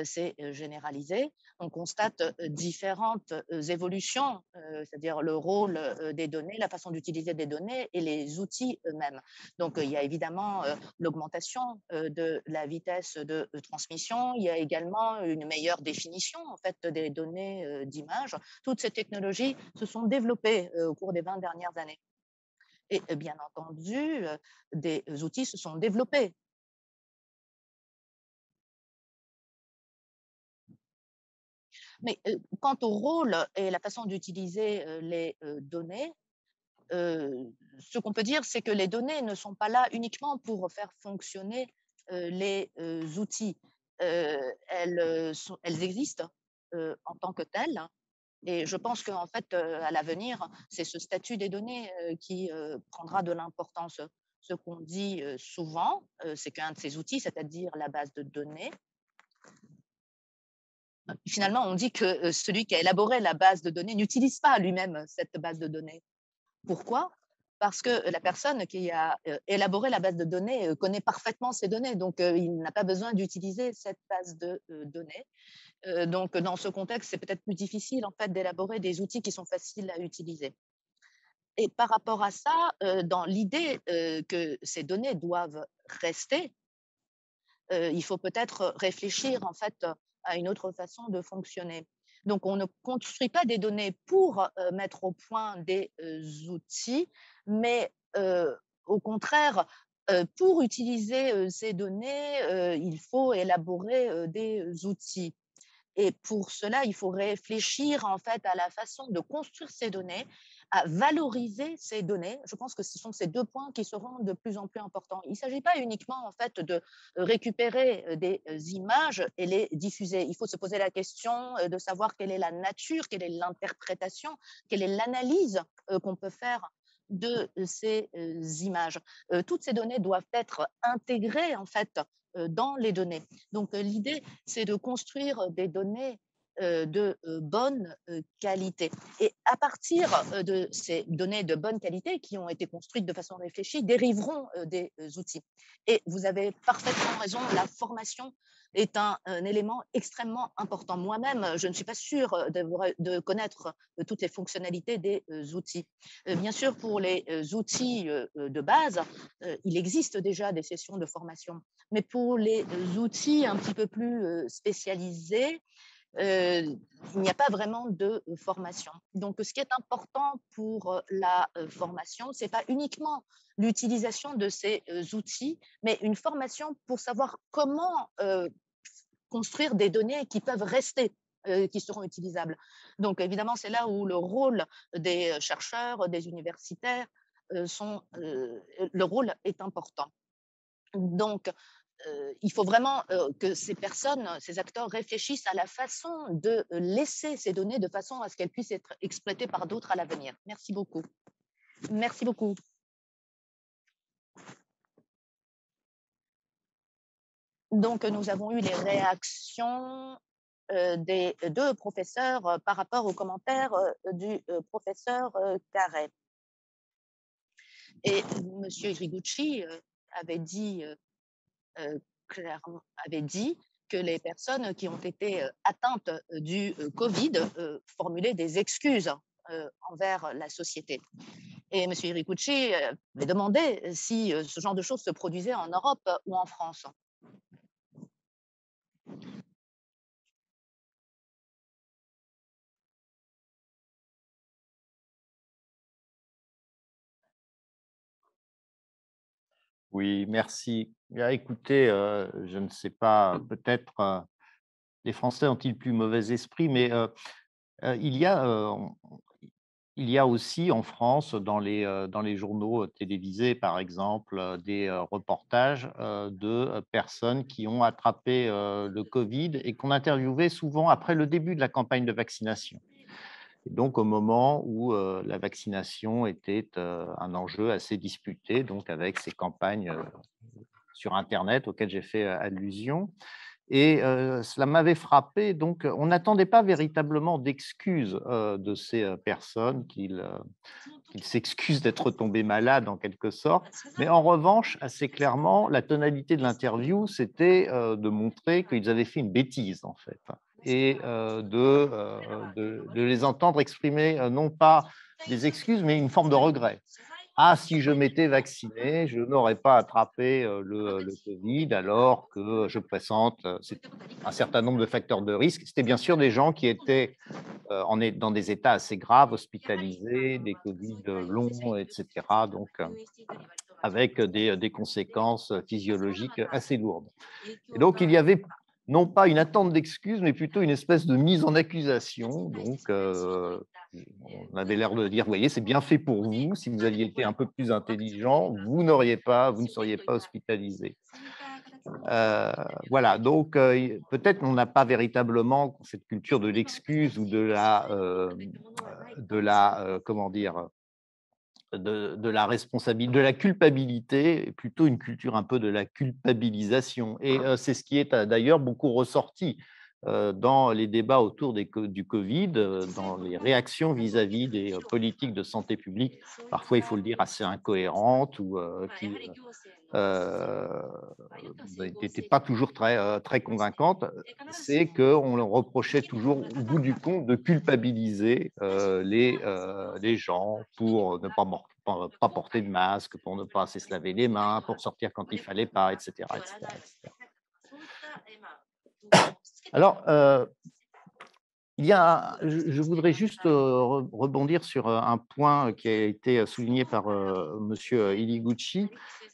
s'est généralisé. On constate différentes évolutions, c'est-à-dire le rôle des données, la façon d'utiliser des données et les outils eux-mêmes. Donc, il y a évidemment l'augmentation de la vitesse de transmission. Il y a également une meilleure définition en fait, des données d'image. Toutes ces technologies se sont développées au cours des 20 dernières années. Et bien entendu, des outils se sont développés. Mais quant au rôle et la façon d'utiliser les données, ce qu'on peut dire, c'est que les données ne sont pas là uniquement pour faire fonctionner les outils. Elles existent en tant que telles. Et je pense qu'en fait, à l'avenir, c'est ce statut des données qui prendra de l'importance. Ce qu'on dit souvent, c'est qu'un de ces outils, c'est-à-dire la base de données, finalement, on dit que celui qui a élaboré la base de données n'utilise pas lui-même cette base de données. Pourquoi? Parce que la personne qui a élaboré la base de données connaît parfaitement ces données, donc il n'a pas besoin d'utiliser cette base de données. Donc dans ce contexte, c'est peut-être plus difficile en fait d'élaborer des outils qui sont faciles à utiliser. Et par rapport à ça, dans l'idée que ces données doivent rester, il faut peut-être réfléchir en fait à une autre façon de fonctionner. Donc, on ne construit pas des données pour mettre au point des outils, mais au contraire, pour utiliser ces données, il faut élaborer des outils. Et pour cela, il faut réfléchir en fait à la façon de construire ces données, à valoriser ces données. Je pense que ce sont ces deux points qui seront de plus en plus importants. Il ne s'agit pas uniquement en fait de récupérer des images et les diffuser. Il faut se poser la question de savoir quelle est la nature, quelle est l'interprétation, quelle est l'analyse qu'on peut faire de ces images. Toutes ces données doivent être intégrées en fait dans les données. Donc l'idée, c'est de construire des données de bonne qualité. Et à partir de ces données de bonne qualité qui ont été construites de façon réfléchie, dériveront des outils. Et vous avez parfaitement raison, la formation est un élément extrêmement important. Moi-même, je ne suis pas sûre de connaître toutes les fonctionnalités des outils. Bien sûr, pour les outils de base, il existe déjà des sessions de formation. Mais pour les outils un petit peu plus spécialisés, il n'y a pas vraiment de formation. Donc, ce qui est important pour la formation, ce n'est pas uniquement l'utilisation de ces outils, mais une formation pour savoir comment construire des données qui peuvent rester, qui seront utilisables. Donc, évidemment, c'est là où le rôle des chercheurs, des universitaires, le rôle est important. Donc, il faut vraiment que ces personnes, ces acteurs réfléchissent à la façon de laisser ces données de façon à ce qu'elles puissent être exploitées par d'autres à l'avenir. Merci beaucoup. Merci beaucoup. Donc, nous avons eu les réactions des deux professeurs par rapport aux commentaires du professeur Carré. Et M. Hriguchi avait dit clairement avait dit que les personnes qui ont été atteintes du Covid formulaient des excuses envers la société. Et M. Hriguchi avait demandé si ce genre de choses se produisait en Europe ou en France. Oui, merci. Bien, écoutez, je ne sais pas, peut-être les Français ont-ils plus mauvais esprit, mais il y a, il y a aussi en France, dans les journaux télévisés, par exemple, des reportages de personnes qui ont attrapé le Covid et qu'on interviewait souvent après le début de la campagne de vaccination. Et donc au moment où la vaccination était un enjeu assez disputé, donc avec ces campagnes sur internet auxquelles j'ai fait allusion. Et cela m'avait frappé, donc on n'attendait pas véritablement d'excuses de ces personnes, qu'ils s'excusent d'être tombés malades en quelque sorte. Mais en revanche, assez clairement, la tonalité de l'interview, c'était de montrer qu'ils avaient fait une bêtise en fait, et de les entendre exprimer non pas des excuses, mais une forme de regret. Ah, si je m'étais vacciné, je n'aurais pas attrapé le Covid, alors que je pressente un certain nombre de facteurs de risque. C'était bien sûr des gens qui étaient dans des états assez graves, hospitalisés, des Covid longs, etc. Donc, avec des conséquences physiologiques assez lourdes. Et donc, il y avait non pas une attente d'excuses, mais plutôt une espèce de mise en accusation. Donc, on avait l'air de dire, voyez, c'est bien fait pour vous. Si vous aviez été un peu plus intelligent, vous ne seriez pas hospitalisé. Voilà, donc peut-être on n'a pas véritablement cette culture de l'excuse ou comment dire, de la responsabilité, de la culpabilité, plutôt une culture un peu de la culpabilisation. Et c'est ce qui est d'ailleurs beaucoup ressorti dans les débats autour du Covid, dans les réactions vis-à-vis des politiques de santé publique, parfois, il faut le dire, assez incohérentes ou qui n'étaient pas toujours très convaincantes. C'est qu'on leur reprochait toujours, au bout du compte, de culpabiliser les gens pour ne pas porter de masque, pour ne pas assez se laver les mains, pour sortir quand il ne fallait pas, etc. Alors, je voudrais juste rebondir sur un point qui a été souligné par Monsieur Iliguchi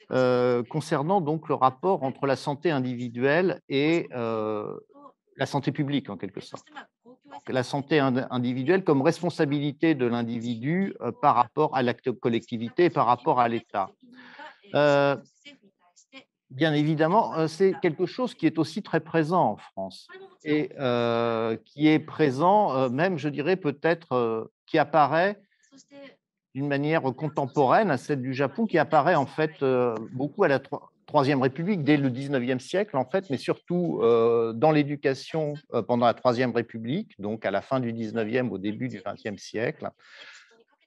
concernant donc le rapport entre la santé individuelle et la santé publique, en quelque sorte. Donc, la santé individuelle comme responsabilité de l'individu par rapport à la collectivité et par rapport à l'État. Bien évidemment, c'est quelque chose qui est aussi très présent en France et qui est présent, même, je dirais, peut-être, qui apparaît d'une manière contemporaine à celle du Japon, qui apparaît en fait beaucoup à la Troisième République, dès le 19e siècle, en fait, mais surtout dans l'éducation pendant la Troisième République, donc à la fin du 19e, au début du 20e siècle,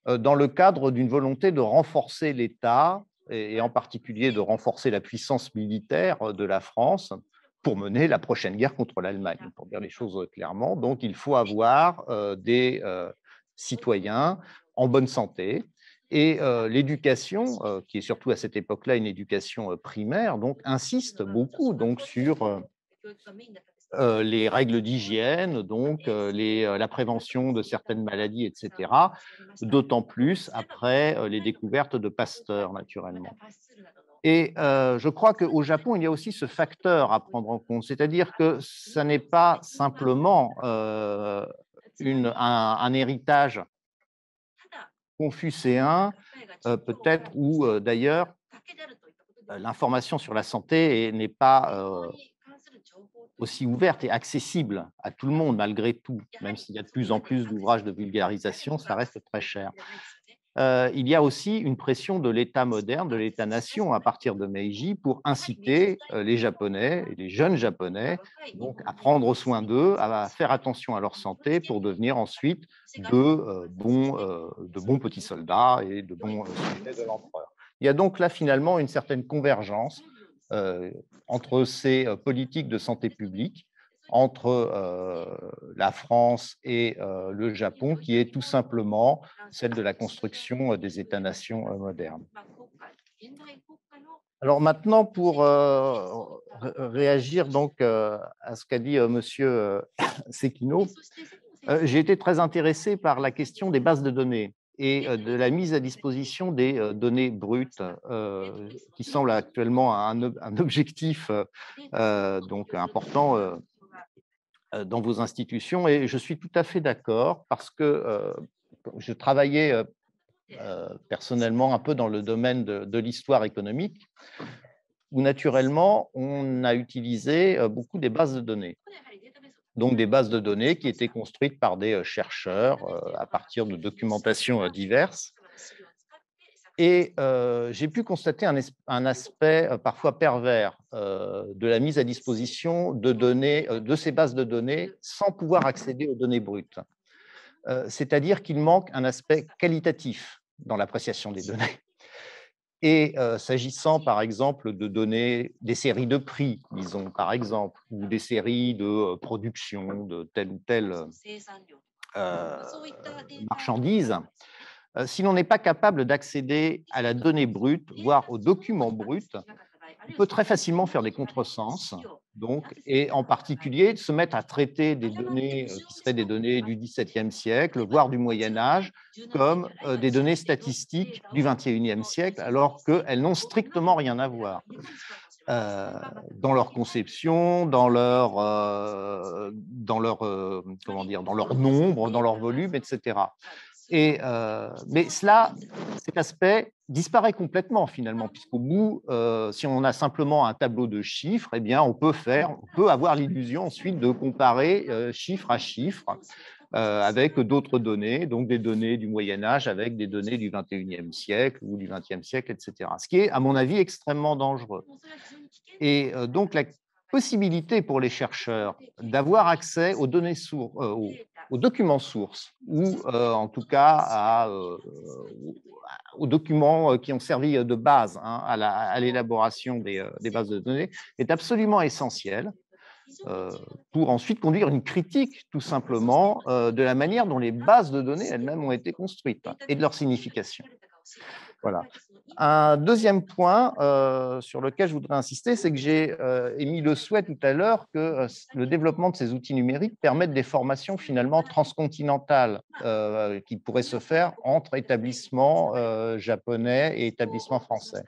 dans le cadre d'une volonté de renforcer l'État et en particulier de renforcer la puissance militaire de la France pour mener la prochaine guerre contre l'Allemagne, pour dire les choses clairement. Donc, il faut avoir des citoyens en bonne santé. Et l'éducation, qui est surtout à cette époque-là une éducation primaire, donc insiste beaucoup donc, sur les règles d'hygiène, donc la prévention de certaines maladies, etc., d'autant plus après les découvertes de Pasteur, naturellement. Et je crois qu'au Japon, il y a aussi ce facteur à prendre en compte, c'est-à-dire que ce n'est pas simplement un héritage confucéen, peut-être, où d'ailleurs l'information sur la santé n'est pas aussi ouverte et accessible à tout le monde, malgré tout, même s'il y a de plus en plus d'ouvrages de vulgarisation, ça reste très cher. Il y a aussi une pression de l'État moderne, de l'État-nation à partir de Meiji pour inciter les Japonais et les jeunes Japonais donc, à prendre soin d'eux, à faire attention à leur santé pour devenir ensuite de bons petits soldats et de bons sujets de l'empereur. Il y a donc là finalement une certaine convergence entre ces politiques de santé publique, entre la France et le Japon, qui est tout simplement celle de la construction des États-nations modernes. Alors maintenant, pour réagir donc à ce qu'a dit Monsieur Sekino, j'ai été très intéressé par la question des bases de données et de la mise à disposition des données brutes, qui semble actuellement un objectif donc important dans vos institutions. Et je suis tout à fait d'accord parce que je travaillais personnellement un peu dans le domaine de l'histoire économique, où naturellement, on a utilisé beaucoup des bases de données. Donc des bases de données qui étaient construites par des chercheurs à partir de documentations diverses. Et j'ai pu constater un aspect parfois pervers de la mise à disposition de données, de ces bases de données sans pouvoir accéder aux données brutes. C'est-à-dire qu'il manque un aspect qualitatif dans l'appréciation des données. Et s'agissant, par exemple, de données, des séries de prix, disons, par exemple, ou des séries de production de telle ou telle marchandise, si l'on n'est pas capable d'accéder à la donnée brute, voire aux documents bruts, on peut très facilement faire des contresens, donc, et en particulier se mettre à traiter des données qui seraient des données du XVIIe siècle, voire du Moyen Âge, comme des données statistiques du XXIe siècle, alors qu'elles n'ont strictement rien à voir. dans leur conception, dans leur comment dire, dans leur nombre, dans leur volume, etc. Mais cet aspect disparaît complètement finalement, puisqu'au bout, si on a simplement un tableau de chiffres, eh bien, on peut avoir l'illusion ensuite de comparer chiffre à chiffre avec d'autres données, donc des données du Moyen-Âge avec des données du 21e siècle ou du 20e siècle, etc. Ce qui est, à mon avis, extrêmement dangereux. Et donc, la possibilité pour les chercheurs d'avoir accès aux données aux documents sources ou en tout cas aux documents qui ont servi de base à l'élaboration des bases de données est absolument essentiel pour ensuite conduire une critique tout simplement de la manière dont les bases de données elles-mêmes ont été construites et de leur signification. Voilà. Un deuxième point sur lequel je voudrais insister, c'est que j'ai émis le souhait tout à l'heure que le développement de ces outils numériques permette des formations finalement transcontinentales qui pourraient se faire entre établissements japonais et établissements français.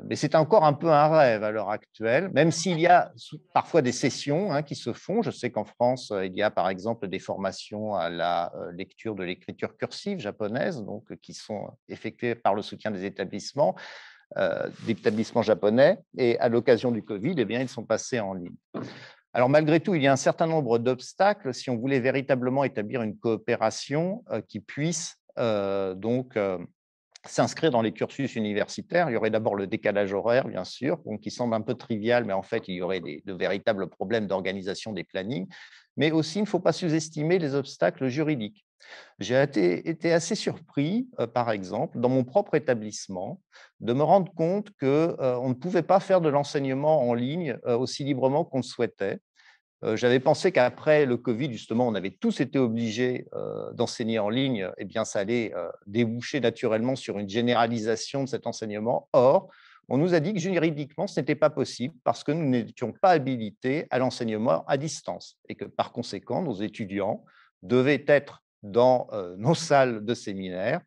Mais c'est encore un peu un rêve à l'heure actuelle, même s'il y a parfois des sessions qui se font. Je sais qu'en France, il y a par exemple des formations à la lecture de l'écriture cursive japonaise, donc, qui sont effectuées par le soutien des établissements japonais. Et à l'occasion du Covid, eh bien, ils sont passés en ligne. Alors, malgré tout, il y a un certain nombre d'obstacles si on voulait véritablement établir une coopération qui puisse s'inscrire dans les cursus universitaires. Il y aurait d'abord le décalage horaire, bien sûr, qui semble un peu trivial, mais en fait, il y aurait de véritables problèmes d'organisation des plannings. Mais aussi, il ne faut pas sous-estimer les obstacles juridiques. J'ai été assez surpris, par exemple, dans mon propre établissement, de me rendre compte qu'on ne pouvait pas faire de l'enseignement en ligne aussi librement qu'on le souhaitait. J'avais pensé qu'après le Covid, justement, on avait tous été obligés d'enseigner en ligne, eh bien, ça allait déboucher naturellement sur une généralisation de cet enseignement. Or, on nous a dit que juridiquement, ce n'était pas possible parce que nous n'étions pas habilités à l'enseignement à distance et que, par conséquent, nos étudiants devaient être dans nos salles de séminaire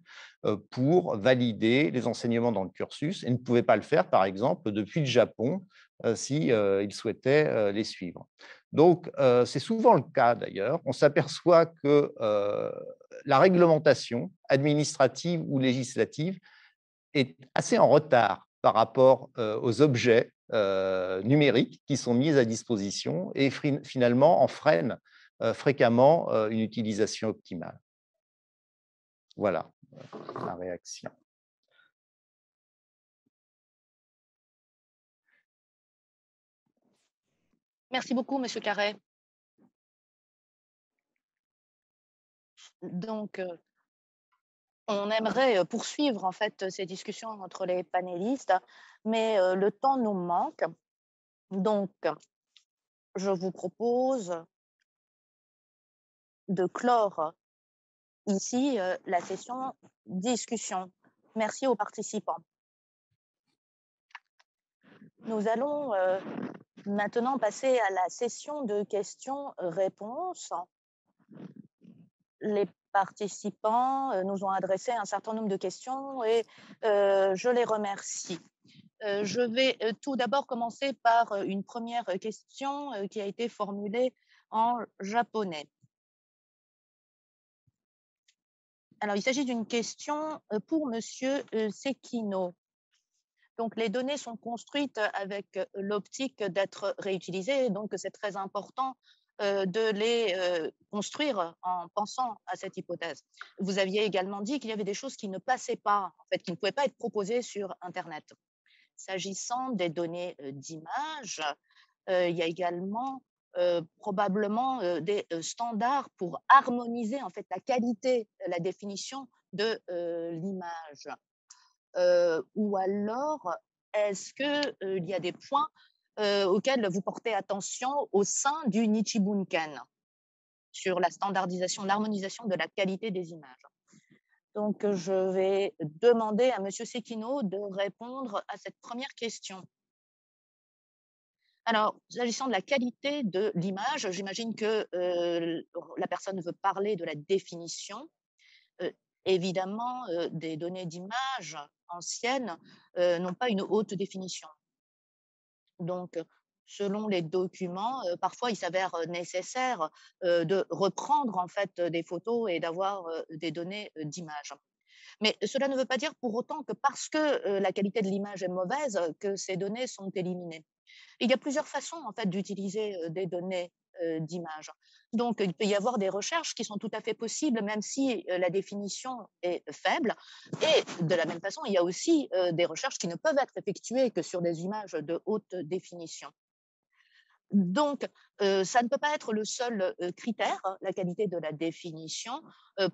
pour valider les enseignements dans le cursus et ne pouvaient pas le faire, par exemple, depuis le Japon s'ils souhaitaient les suivre. Donc, c'est souvent le cas d'ailleurs. On s'aperçoit que la réglementation administrative ou législative est assez en retard par rapport aux objets numériques qui sont mis à disposition et finalement en freine fréquemment une utilisation optimale. Voilà la réaction. Merci beaucoup, Monsieur Carré. Donc, on aimerait poursuivre en fait ces discussions entre les panélistes, mais le temps nous manque. Donc, je vous propose de clore ici la session discussion. Merci aux participants. Nous allons maintenant passer à la session de questions-réponses. Les participants nous ont adressé un certain nombre de questions et je les remercie. Je vais tout d'abord commencer par une première question qui a été formulée en japonais. Alors, il s'agit d'une question pour Monsieur Sekino. Donc, les données sont construites avec l'optique d'être réutilisées, donc c'est très important de les construire en pensant à cette hypothèse. Vous aviez également dit qu'il y avait des choses qui ne passaient pas, en fait, qui ne pouvaient pas être proposées sur Internet. S'agissant des données d'image, il y a également probablement des standards pour harmoniser en fait la qualité, la définition de l'image. Ou alors, est-ce qu'il y a des points auxquels vous portez attention au sein du Nichibunken sur la standardisation, l'harmonisation de la qualité des images? Donc, je vais demander à Monsieur Sekino de répondre à cette première question. Alors, s'agissant de la qualité de l'image, j'imagine que la personne veut parler de la définition. Évidemment, des données d'image anciennes n'ont pas une haute définition. Donc, selon les documents, parfois il s'avère nécessaire de reprendre en fait des photos et d'avoir des données d'image. Mais cela ne veut pas dire pour autant que parce que la qualité de l'image est mauvaise, que ces données sont éliminées. Il y a plusieurs façons en fait d'utiliser des données d'image. Donc, il peut y avoir des recherches qui sont tout à fait possibles, même si la définition est faible. Et de la même façon, il y a aussi des recherches qui ne peuvent être effectuées que sur des images de haute définition. Donc, ça ne peut pas être le seul critère, hein, la qualité de la définition,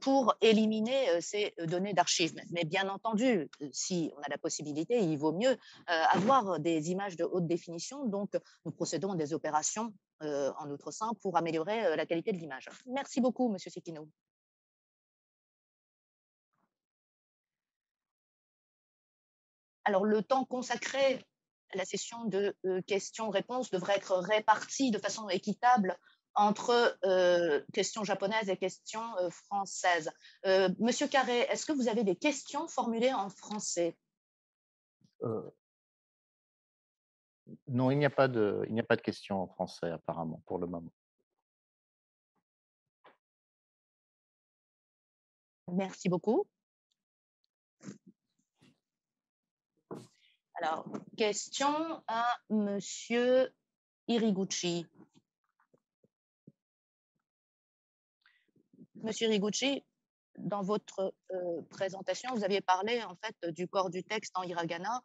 pour éliminer ces données d'archives. Mais bien entendu, si on a la possibilité, il vaut mieux avoir des images de haute définition. Donc, nous procédons à des opérations en notre sein pour améliorer la qualité de l'image. Merci beaucoup, Monsieur Sekino. Alors, le temps consacré à la session de questions-réponses devrait être réparti de façon équitable entre questions japonaises et questions françaises. Monsieur Carré, est-ce que vous avez des questions formulées en français? Non, il n'y a pas de questions en français apparemment pour le moment. Merci beaucoup. Alors, question à Monsieur Iriguchi. Monsieur Iriguchi, dans votre présentation, vous aviez parlé en fait du corps du texte en hiragana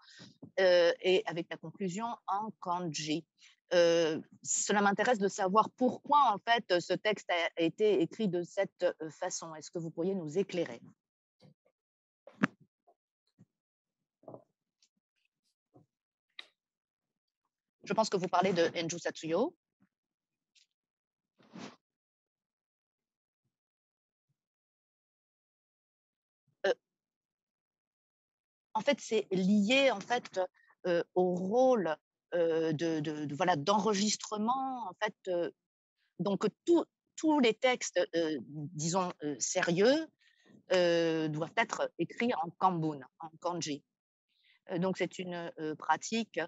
et avec la conclusion en kanji. Cela m'intéresse de savoir pourquoi en fait ce texte a été écrit de cette façon. Est-ce que vous pourriez nous éclairer? Je pense que vous parlez de Enju Satsuyo. En fait, c'est lié en fait au rôle voilà d'enregistrement en fait. Donc tous les textes, disons sérieux, doivent être écrits en kanbun, en kanji. Donc c'est une pratique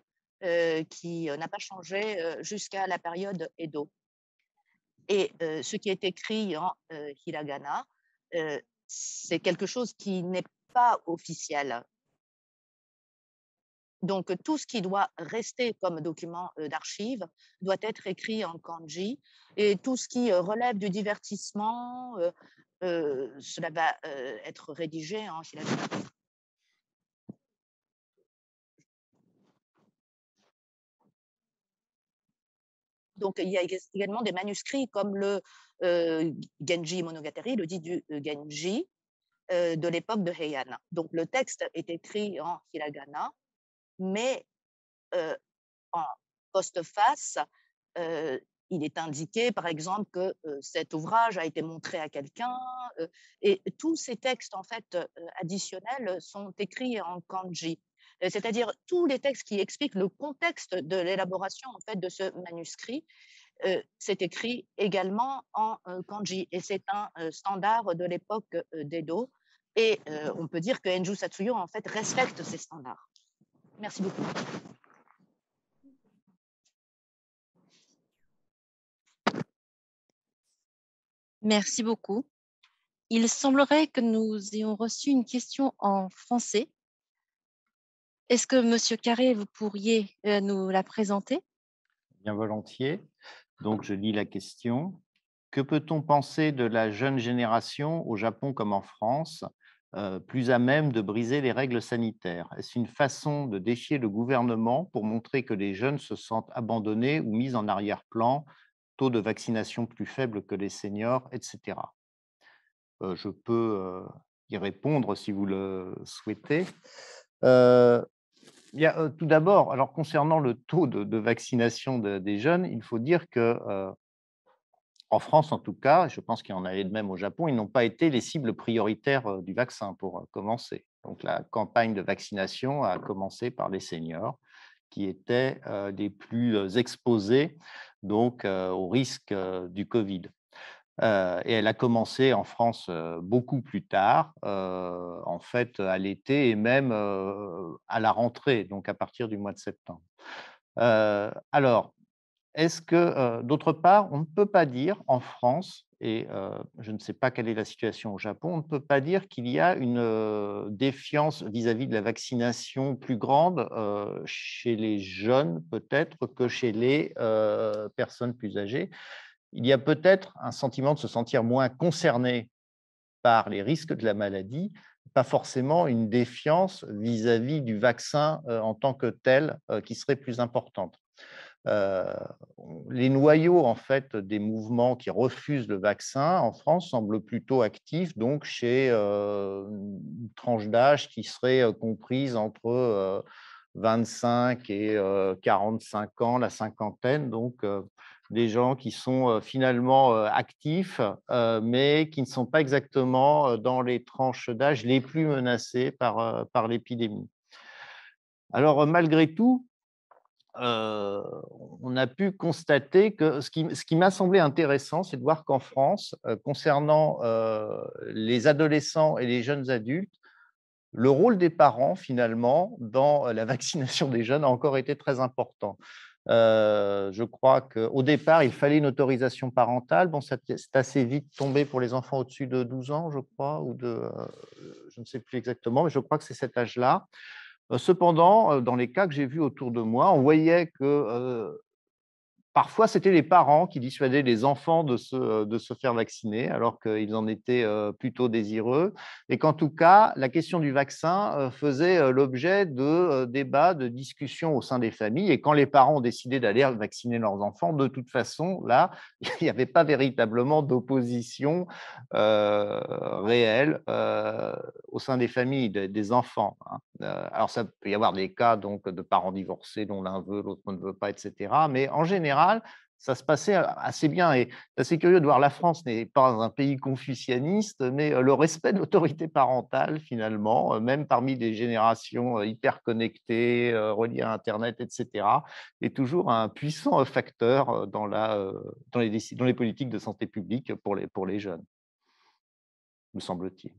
qui n'a pas changé jusqu'à la période Edo. Et ce qui est écrit en hiragana, c'est quelque chose qui n'est pas officiel. Donc, tout ce qui doit rester comme document d'archives doit être écrit en kanji et tout ce qui relève du divertissement, cela va être rédigé en hiragana. Donc, il y a également des manuscrits comme le Genji Monogatari, le dit du Genji, de l'époque de Heian. Donc, le texte est écrit en hiragana, mais en postface, il est indiqué, par exemple, que cet ouvrage a été montré à quelqu'un. Et tous ces textes, en fait, additionnels sont écrits en kanji. C'est-à-dire tous les textes qui expliquent le contexte de l'élaboration en fait de ce manuscrit, c'est écrit également en kanji et c'est un standard de l'époque d'Edo. Et on peut dire que Enju Satsuyo en fait respecte ces standards. Merci beaucoup. Merci beaucoup. Il semblerait que nous ayons reçu une question en français. Est-ce que Monsieur Carré, vous pourriez nous la présenter? Bien volontiers. Donc, je lis la question. Que peut-on penser de la jeune génération, au Japon comme en France, plus à même de briser les règles sanitaires? Est-ce une façon de défier le gouvernement pour montrer que les jeunes se sentent abandonnés ou mis en arrière-plan, taux de vaccination plus faible que les seniors, etc. Je peux y répondre si vous le souhaitez. Tout d'abord, alors concernant le taux de vaccination des jeunes, il faut dire que en France, en tout cas, je pense qu'il y en avait de même au Japon, ils n'ont pas été les cibles prioritaires du vaccin pour commencer. Donc la campagne de vaccination a commencé par les seniors qui étaient les plus exposés donc, au risque du Covid. Et elle a commencé en France beaucoup plus tard, en fait à l'été et même à la rentrée, donc à partir du mois de septembre. Alors, est-ce que, d'autre part, on ne peut pas dire en France et je ne sais pas quelle est la situation au Japon, on ne peut pas dire qu'il y a une, défiance vis-à-vis de la vaccination plus grande, chez les jeunes peut-être que chez les, personnes plus âgées. Il y a peut-être un sentiment de se sentir moins concerné par les risques de la maladie, pas forcément une défiance vis-à-vis du vaccin, en tant que tel, qui serait plus importante. Heu, les noyaux, en fait, des mouvements qui refusent le vaccin en France semblent plutôt actifs, donc chez, une tranche d'âge qui serait, comprise entre, 25 et 45 ans, la cinquantaine, donc des gens qui sont, finalement, actifs, mais qui ne sont pas exactement, dans les tranches d'âge les plus menacées par l'épidémie. Alors, malgré tout, Heu, on a pu constater que ce qui m'a semblé intéressant, c'est de voir qu'en France, concernant, les adolescents et les jeunes adultes, le rôle des parents finalement dans, la vaccination des jeunes a encore été très important. Je crois qu'au départ, il fallait une autorisation parentale. Bon, c'est assez vite tombé pour les enfants au-dessus de 12 ans, je crois, ou de, je ne sais plus exactement, mais je crois que c'est cet âge-là. Cependant, dans les cas que j'ai vus autour de moi, on voyait que, parfois, c'était les parents qui dissuadaient les enfants de se faire vacciner, alors qu'ils en étaient, plutôt désireux et qu'en tout cas, la question du vaccin, faisait, l'objet de, débats, de discussions au sein des familles et quand les parents ont décidé d'aller vacciner leurs enfants, de toute façon, là, il n'y avait pas véritablement d'opposition, réelle, au sein des familles, des enfants, hein. Alors ça peut y avoir des cas donc de parents divorcés dont l'un veut, l'autre ne veut pas et cetera, mais en général, ça se passait assez bien et c'est assez curieux de voir la France n'est pas un pays confucianiste, mais le respect de l'autorité parentale finalement, même parmi des générations, hyper connectées, reliées à internet et cetera, est toujours un puissant facteur, dans les politiques de santé publique pour les jeunes, me semble-t-il.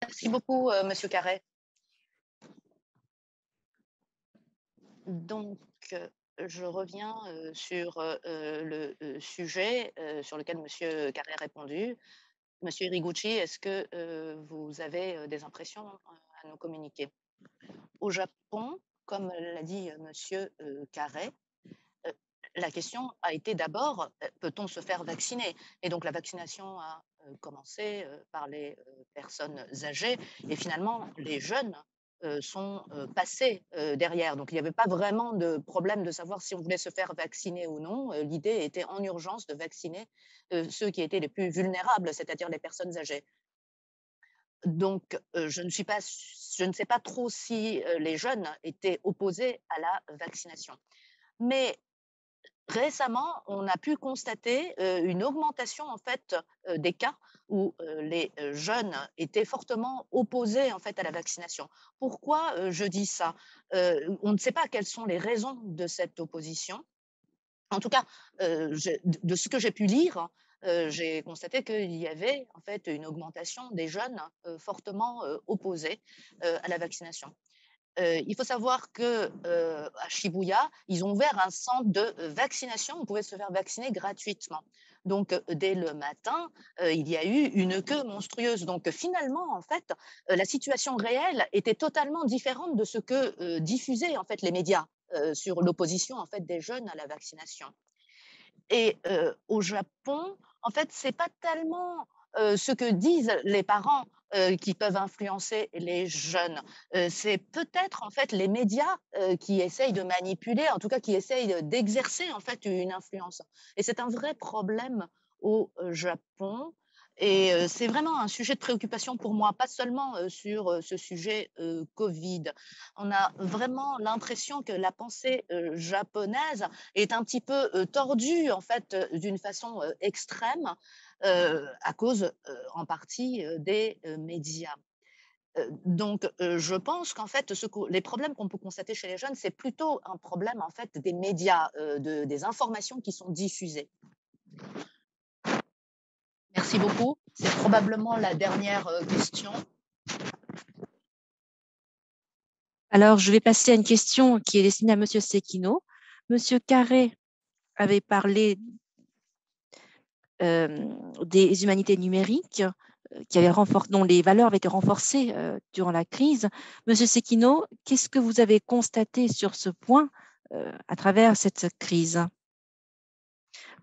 Merci beaucoup, Monsieur Carré. Donc, je reviens sur le sujet sur lequel Monsieur Carré a répondu. Monsieur Iriguchi, est-ce que vous avez des impressions à nous communiquer? Au Japon, comme l'a dit Monsieur Carré, euh, la question a été d'abord, peut-on se faire vacciner? Et donc la vaccination a commencé par les personnes âgées et finalement les jeunes sont passés derrière. Donc il n'y avait pas vraiment de problème de savoir si on voulait se faire vacciner ou non. L'idée était en urgence de vacciner ceux qui étaient les plus vulnérables, c'est-à-dire les personnes âgées. Donc, je ne sais pas trop si, les jeunes étaient opposés à la vaccination. Mais récemment, on a pu constater, une augmentation en fait, des cas où, les, jeunes étaient fortement opposés en fait à la vaccination. Pourquoi, je dis ça? On ne sait pas quelles sont les raisons de cette opposition. En tout cas, de ce que j'ai pu lire, j'ai constaté qu'il y avait en fait une augmentation des jeunes, fortement, opposés, à la vaccination. Il faut savoir que, à Shibuya, ils ont ouvert un centre de, vaccination. On pouvait se faire vacciner gratuitement. Donc, dès le matin, il y a eu une queue monstrueuse. Donc, finalement, en fait, la situation réelle était totalement différente de ce que, diffusaient, en fait, les médias, sur l'opposition, en fait, des jeunes à la vaccination. Et au Japon, en fait, c'est pas tellement, ce que disent les parents, qui peuvent influencer les jeunes. C'est peut-être, en fait, les médias, qui essayent de manipuler, en tout cas qui essayent, d'exercer, en fait, une influence. Et c'est un vrai problème au, Japon et c'est vraiment un sujet de préoccupation pour moi, pas seulement, sur, ce sujet, covid. On a vraiment l'impression que la pensée, japonaise est un petit peu, tordue en fait, d'une façon, extrême, à cause, en partie, des, médias. Donc je pense qu'en fait les problèmes qu'on peut constater chez les jeunes, c'est plutôt un problème en fait des médias, des informations qui sont diffusées. Merci beaucoup. C'est probablement la dernière question. Alors, je vais passer à une question qui est destinée à Monsieur Sekino. Monsieur Carré avait parlé des humanités numériques dont les valeurs avaient été renforcées durant la crise. Monsieur Sekino, qu'est-ce que vous avez constaté sur ce point à travers cette crise?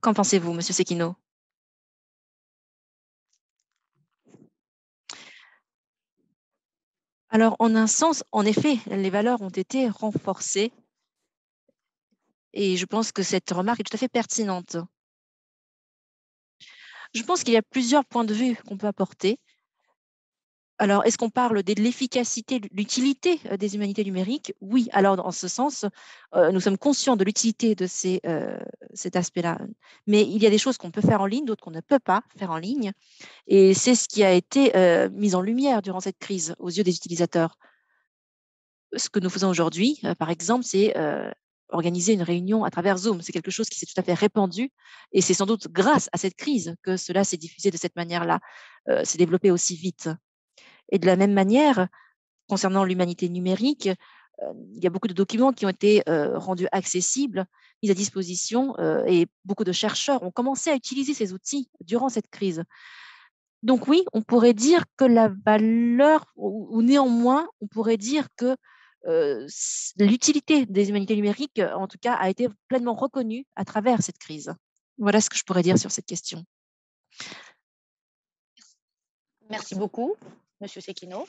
Qu'en pensez-vous, Monsieur Sekino? Alors, en un sens, en effet, les valeurs ont été renforcées et je pense que cette remarque est tout à fait pertinente. Je pense qu'il y a plusieurs points de vue qu'on peut apporter. Alors, est-ce qu'on parle de l'efficacité, de l'utilité des humanités numériques? Oui, alors dans ce sens, nous sommes conscients de l'utilité de cet aspect-là. Mais il y a des choses qu'on peut faire en ligne, d'autres qu'on ne peut pas faire en ligne. Et c'est ce qui a été mis en lumière durant cette crise aux yeux des utilisateurs. Ce que nous faisons aujourd'hui, par exemple, c'est organiser une réunion à travers Zoom. C'est quelque chose qui s'est tout à fait répandu et c'est sans doute grâce à cette crise que cela s'est diffusé de cette manière-là, s'est développé aussi vite. Et de la même manière, concernant l'humanité numérique, il y a beaucoup de documents qui ont été rendus accessibles, mis à disposition, et beaucoup de chercheurs ont commencé à utiliser ces outils durant cette crise. Donc oui, on pourrait dire que la valeur, ou néanmoins, on pourrait dire que l'utilité des humanités numériques, en tout cas, a été pleinement reconnue à travers cette crise. Voilà ce que je pourrais dire sur cette question. Merci beaucoup, Monsieur Sekino.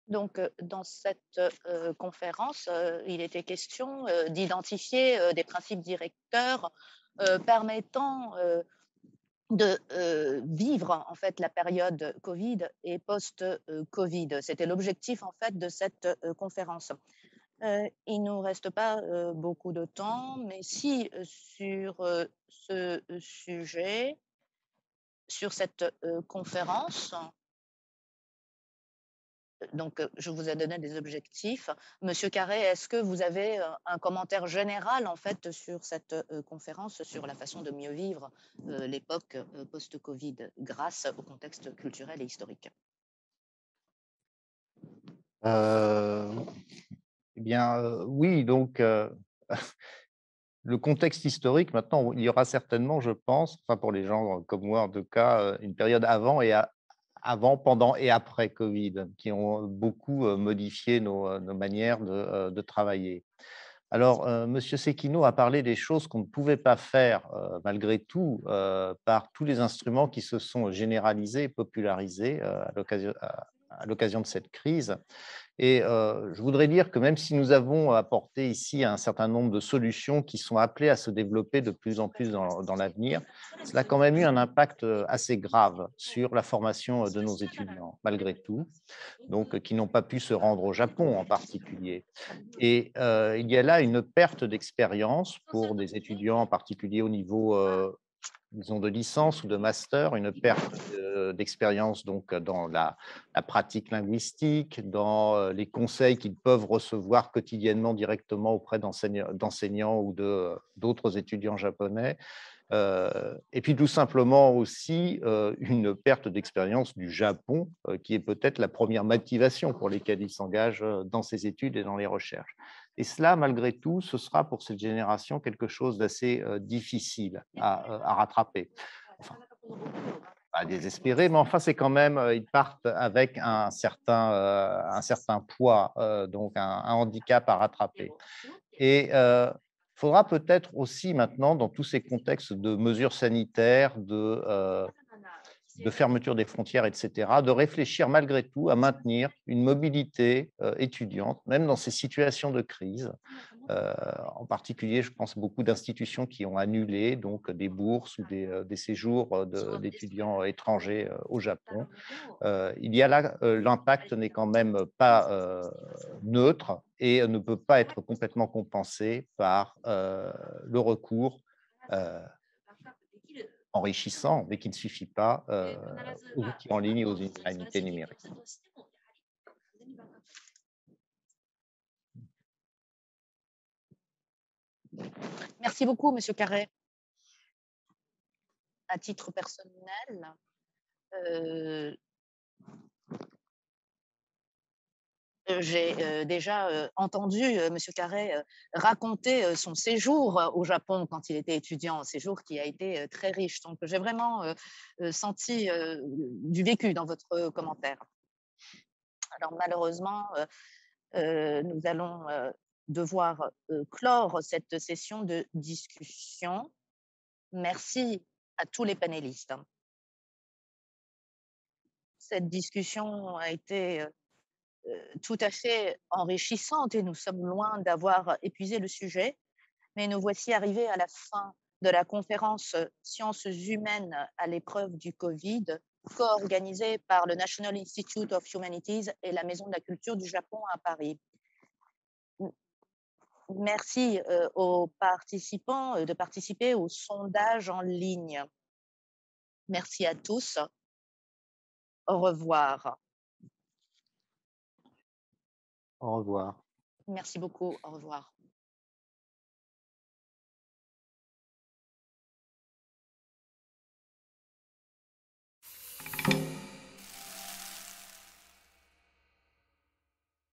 Donc, dans cette conférence, il était question d'identifier des principes directeurs permettant de vivre en fait la période Covid et post-Covid. C'était l'objectif en fait de cette conférence. Il nous reste pas beaucoup de temps, mais si sur ce sujet, sur cette conférence, donc je vous ai donné des objectifs. Monsieur Carré, est-ce que vous avez un commentaire général en fait sur cette conférence, sur la façon de mieux vivre l'époque post-Covid grâce au contexte culturel et historique? Eh bien, oui, donc le contexte historique, maintenant, il y aura certainement, je pense, enfin pour les gens comme moi en tout cas, une période avant, pendant et après Covid, qui ont beaucoup modifié nos manières de travailler. Alors, Monsieur Sekino a parlé des choses qu'on ne pouvait pas faire, malgré tout, par tous les instruments qui se sont généralisés et popularisés, à l'occasion de cette crise. Et je voudrais dire que même si nous avons apporté ici un certain nombre de solutions qui sont appelées à se développer de plus en plus dans l'avenir, cela a quand même eu un impact assez grave sur la formation de nos étudiants, malgré tout, donc qui n'ont pas pu se rendre au Japon en particulier. Et il y a là une perte d'expérience pour des étudiants, en particulier au niveau disons de licence ou de master, une perte d'expérience donc dans la pratique linguistique, dans les conseils qu'ils peuvent recevoir quotidiennement directement auprès d'enseignants ou d'autres étudiants japonais. Et puis tout simplement aussi une perte d'expérience du Japon, qui est peut-être la première motivation pour lesquelles ils s'engagent dans ces études et dans les recherches. Et cela, malgré tout, ce sera pour cette génération quelque chose d'assez difficile à rattraper. Enfin, pas désespéré, mais enfin, c'est quand même, ils partent avec un certain poids, donc un handicap à rattraper. Et il faudra peut-être aussi maintenant, dans tous ces contextes de mesures sanitaires, de fermeture des frontières, etc., de réfléchir malgré tout à maintenir une mobilité étudiante, même dans ces situations de crise. En particulier, je pense beaucoup d'institutions qui ont annulé donc des bourses ou des séjours d'étudiants étrangers au Japon. Il y a là, l'impact n'est quand même pas neutre et ne peut pas être complètement compensé par le recours enrichissant, mais qui ne suffit pas aux outils en ligne et aux humanités numériques. Merci beaucoup, Monsieur Carré. À titre personnel, j'ai déjà entendu Monsieur Carré raconter son séjour au Japon quand il était étudiant, un séjour qui a été très riche. Donc, j'ai vraiment senti du vécu dans votre commentaire. Alors, malheureusement, nous allons devoir clore cette session de discussion. Merci à tous les panélistes. Cette discussion a été tout à fait enrichissante et nous sommes loin d'avoir épuisé le sujet, mais nous voici arrivés à la fin de la conférence Sciences humaines à l'épreuve du Covid, co-organisée par le National Institute of Humanities et la Maison de la Culture du Japon à Paris. Merci aux participants de participer au sondage en ligne. Merci à tous. Au revoir. Au revoir. Merci beaucoup. Au revoir.